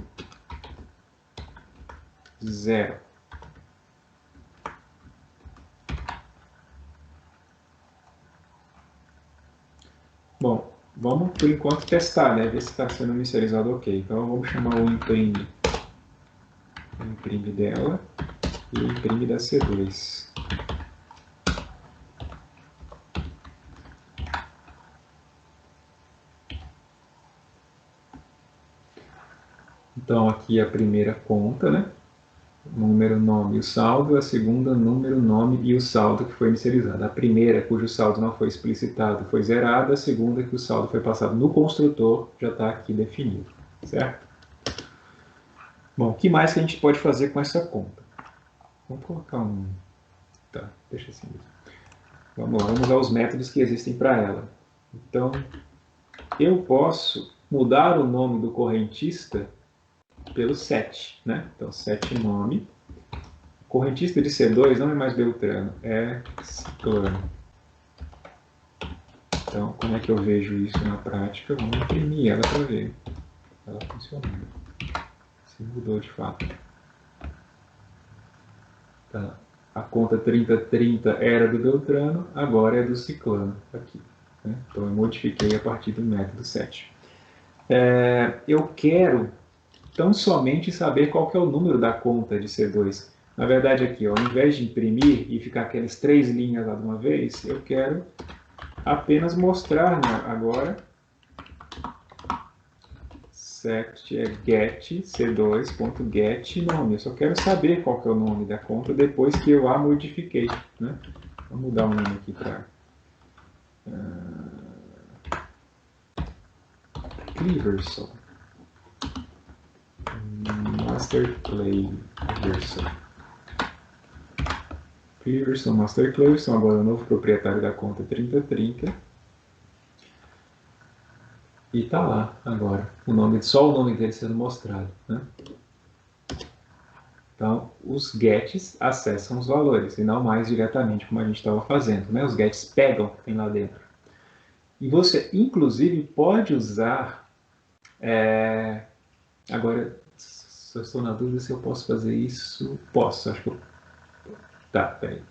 0. Bom, vamos por enquanto testar, né? Ver se está sendo inicializado ok. Então vamos chamar o imprime dela e o imprime da C2. Então aqui a primeira conta, né? Número, nome e o saldo. A segunda, número, nome e o saldo que foi inicializado. A primeira, cujo saldo não foi explicitado, foi zerada. A segunda, que o saldo foi passado no construtor, já está aqui definido, certo? Bom, o que mais que a gente pode fazer com essa conta? Vamos colocar um... Tá, deixa assim mesmo. Vamos lá, vamos usar os métodos que existem para ela. Então, eu posso mudar o nome do correntista pelo set, né? Então, set nome. O correntista de C2 não é mais Beltrano, é Ciclano. Então, como é que eu vejo isso na prática? Vamos imprimir ela para ver. ela funcionando. Se mudou de fato. Tá. A conta 3030 era do Beltrano, agora é do Ciclano. Aqui, né? Então eu modifiquei a partir do método 7. Eu quero tão somente saber qual que é o número da conta de C2. Na verdade aqui, ó, ao invés de imprimir e ficar aquelas 3 linhas lá de uma vez, eu quero apenas mostrar, né, agora sect é get c2.get nome. Eu só quero saber qual que é o nome da conta depois que eu a modifiquei, né? Vou mudar o nome aqui para Cleverson. Master Cleverson. Cleverson, Master Cleverson, agora o novo proprietário da conta 3030. E tá lá agora, só o nome dele sendo mostrado, né? Então, os gets acessam os valores, e não mais diretamente como a gente estava fazendo, né? Os gets pegam o que tem lá dentro. E você, inclusive, pode usar... Agora, só estou na dúvida se eu posso fazer isso. Posso, acho que eu... Tá, peraí.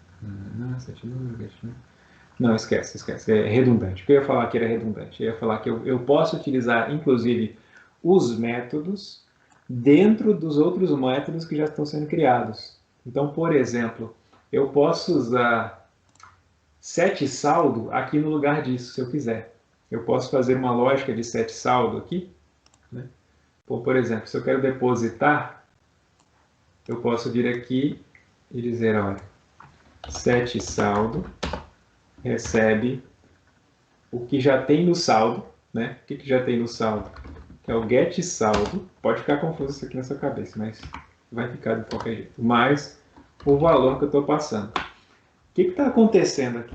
Não, esquece. É redundante. O que eu ia falar que era redundante? Eu ia falar que eu posso utilizar, inclusive, os métodos dentro dos outros métodos que já estão sendo criados. Então, por exemplo, eu posso usar set saldo aqui no lugar disso, se eu quiser. Eu posso fazer uma lógica de set saldo aqui, né? Por exemplo, se eu quero depositar, eu posso vir aqui e dizer, olha, set saldo recebe o que já tem no saldo, né? O que já tem no saldo? É o get saldo. Pode ficar confuso isso aqui na sua cabeça, mas vai ficar de qualquer jeito. Mais o valor que eu estou passando. O que está acontecendo aqui?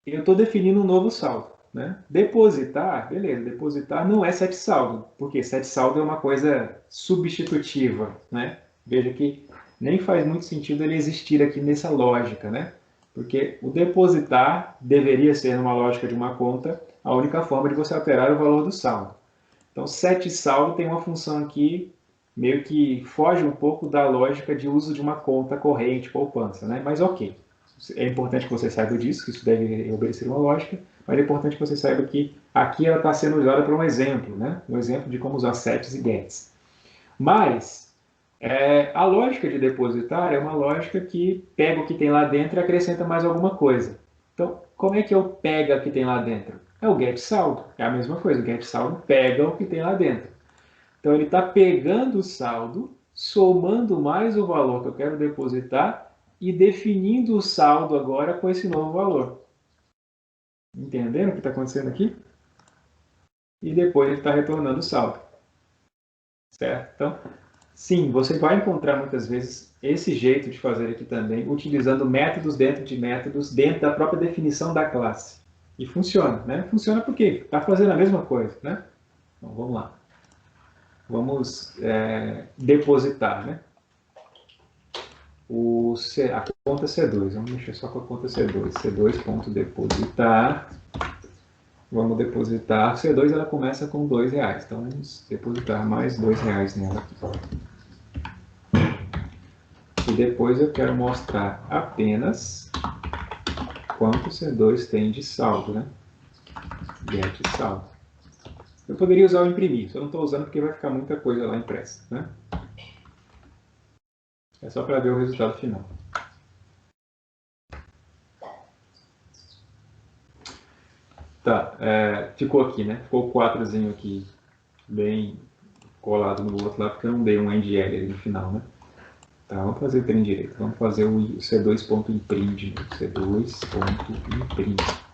Eu estou definindo um novo saldo, né? Depositar, beleza, depositar não é set saldo, porque set saldo é uma coisa substitutiva, né? Veja que nem faz muito sentido ele existir aqui nessa lógica, né? Porque o depositar deveria ser, numa lógica de uma conta, a única forma de você alterar o valor do saldo. Então, set saldo tem uma função aqui meio que foge um pouco da lógica de uso de uma conta corrente, poupança, né? Mas ok. É importante que você saiba disso, que isso deve obedecer uma lógica, mas é importante que você saiba que aqui ela está sendo usada para um exemplo, né? Um exemplo de como usar sets e gets. Mas a lógica de depositar é uma lógica que pega o que tem lá dentro e acrescenta mais alguma coisa. Então, como é que eu pego o que tem lá dentro? É o get saldo. É a mesma coisa, o get saldo pega o que tem lá dentro. Então, ele está pegando o saldo, somando mais o valor que eu quero depositar e definindo o saldo agora com esse novo valor. Entenderam o que está acontecendo aqui? E depois ele está retornando o saldo. Certo? Então, sim, você vai encontrar muitas vezes esse jeito de fazer aqui também, utilizando métodos dentro de métodos, dentro da própria definição da classe. E funciona, né? Funciona porque está fazendo a mesma coisa, né? Então, vamos lá. Vamos depositar, né? A conta C2, vamos mexer só com a conta C2. C2.depositar. Vamos depositar. C2 ela começa com R$2. Então vamos depositar mais R$2 nela aqui. E depois eu quero mostrar apenas quanto C2 tem de saldo, né? Get saldo. Eu poderia usar o imprimir, só não estou usando porque vai ficar muita coisa lá impressa, né? É só para ver o resultado final. Tá, ficou aqui, né? Ficou o 4zinho aqui bem colado no outro lá, porque eu não dei um end L ali no final, né? Tá, vamos fazer o trem direito. Vamos fazer o C2.imprint de novo. C2.imprint.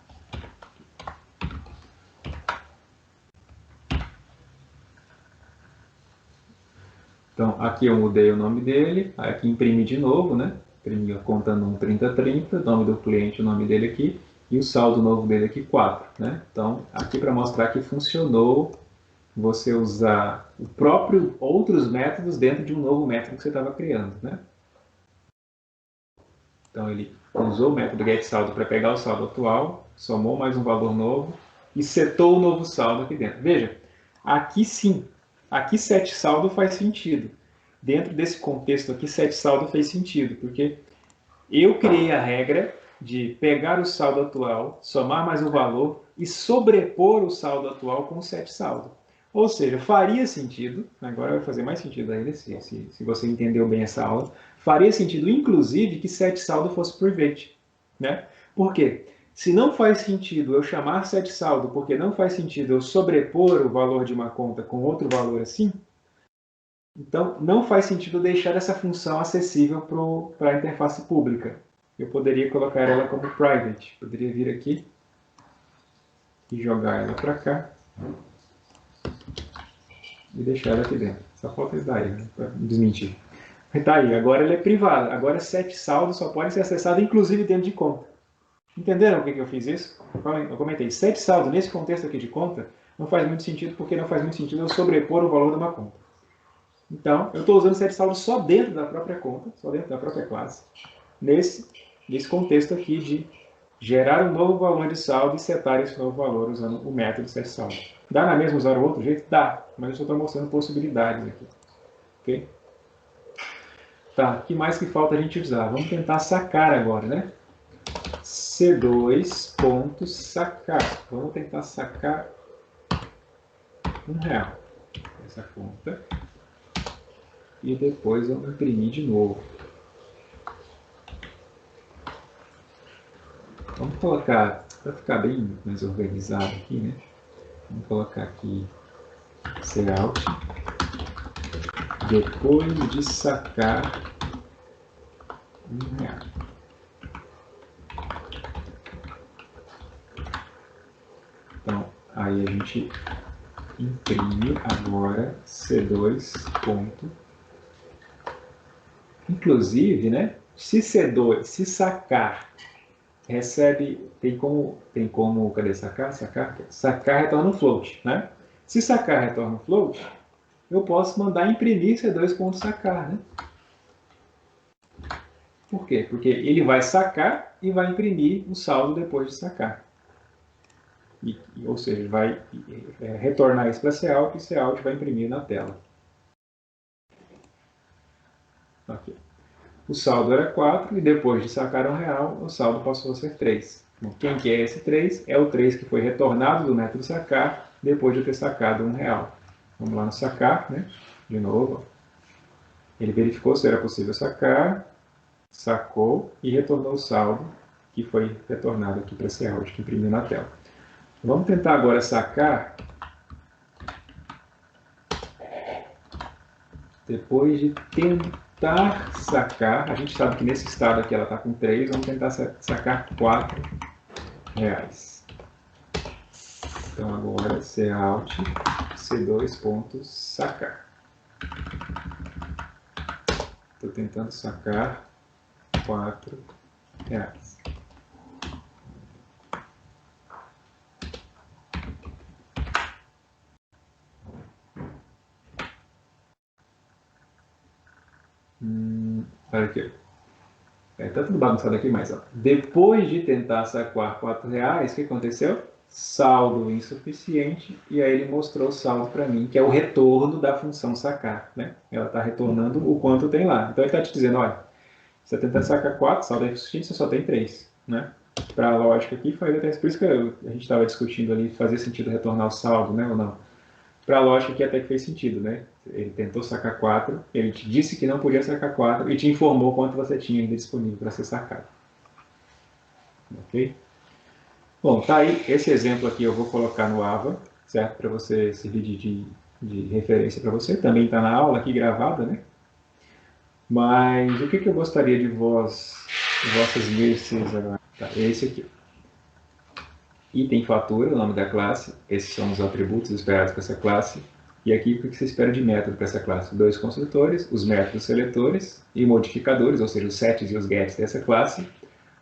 Então, aqui eu mudei o nome dele, aqui imprimi de novo, né? Imprimi a conta num 3030, nome do cliente, o nome dele aqui, e o saldo novo dele aqui, 4, né? Então, aqui para mostrar que funcionou você usar o próprio outros métodos dentro de um novo método que você estava criando, né? Então, ele usou o método getSaldo para pegar o saldo atual, somou mais um valor novo e setou o novo saldo aqui dentro. Veja, Aqui sim, aqui set saldo faz sentido. Dentro desse contexto aqui, set saldo fez sentido, porque eu criei a regra de pegar o saldo atual, somar mais o valor e sobrepor o saldo atual com o set saldo. Ou seja, faria sentido, agora vai fazer mais sentido ainda, se você entendeu bem essa aula, faria sentido, inclusive, que set saldo fosse private. Né? Por quê? Se não faz sentido eu chamar set saldo, porque não faz sentido eu sobrepor o valor de uma conta com outro valor assim, então não faz sentido deixar essa função acessível para a interface pública. Eu poderia colocar ela como private. Poderia vir aqui e jogar ela para cá e deixar ela aqui dentro. Só falta isso daí, né, para desmentir. Está aí, agora ela é privada. Agora set saldo só pode ser acessado inclusive dentro de conta. Entenderam por que eu fiz isso? Eu comentei, set saldo nesse contexto aqui de conta não faz muito sentido, porque não faz muito sentido eu sobrepor o valor de uma conta. Então, eu estou usando set saldo só dentro da própria conta, só dentro da própria classe, nesse contexto aqui de gerar um novo valor de saldo e setar esse novo valor usando o método set saldo. Dá na mesma usar o outro jeito? Dá, mas eu só estou mostrando possibilidades aqui. Ok? Tá, o que mais que falta a gente usar? Vamos tentar sacar agora, né? C2.sacar. Vamos tentar sacar R$1 essa conta. E depois eu imprimir de novo. Vamos colocar, para ficar bem mais organizado aqui, né? Vamos colocar aqui Cout. Depois de sacar R$1. Então, aí a gente imprime agora C2. Inclusive, né? Se C2, se sacar, recebe, tem como, cadê sacar? Sacar retorna um float, né? Se sacar retorna um float, eu posso mandar imprimir C2.sacar, né? Por quê? Porque ele vai sacar e vai imprimir o saldo depois de sacar. Ou seja, vai retornar isso para Cout e Cout vai imprimir na tela. Okay. O saldo era 4 e depois de sacar R$1, o saldo passou a ser 3. Então, quem que é esse 3? É o 3 que foi retornado do método sacar depois de ter sacado R$1. Vamos lá no sacar, né? De novo. Ele verificou se era possível sacar, sacou e retornou o saldo que foi retornado aqui para Cout, que imprimiu na tela. Vamos tentar agora sacar. Depois de tentar sacar, a gente sabe que nesse estado aqui ela está com 3, vamos tentar sacar R$4. Então agora Cout C2.sacar. Estou tentando sacar R$4. Olha aqui. Está tudo bagunçado aqui, mas ó, depois de tentar sacar R$4, o que aconteceu? Saldo insuficiente, e aí ele mostrou o saldo para mim, que é o retorno da função sacar. Né? Ela está retornando o quanto tem lá. Então ele está te dizendo, olha, você está tentando sacar 4, saldo é insuficiente, você só tem 3. Né? Para a lógica aqui, faz até por isso que a gente estava discutindo ali, fazia sentido retornar o saldo, né, ou não. Para a lógica aqui até que fez sentido, né? Ele tentou sacar 4, ele te disse que não podia sacar 4 e te informou quanto você tinha ainda disponível para ser sacado. Ok? Bom, tá aí. Esse exemplo aqui eu vou colocar no AVA, certo? Para você servir de referência para você. Também está na aula aqui gravada, né? Mas o que eu gostaria de vossas verses agora? Tá, esse aqui. Item fatura, o nome da classe. Esses são os atributos esperados para essa classe. E aqui o que você espera de método para essa classe? 2 construtores, os métodos seletores e modificadores, ou seja, os sets e os gets dessa classe.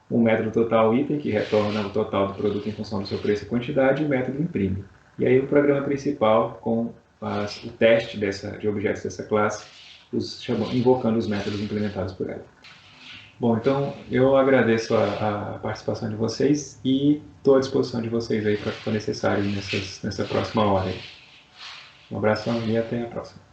Um método total item, que retorna o total do produto em função do seu preço e quantidade, e o método imprime. E aí o programa principal com o teste de objetos dessa classe, invocando os métodos implementados por ela. Bom, então eu agradeço a participação de vocês e estou à disposição de vocês aí para o que for necessário nessa próxima hora. Um abração e até a próxima.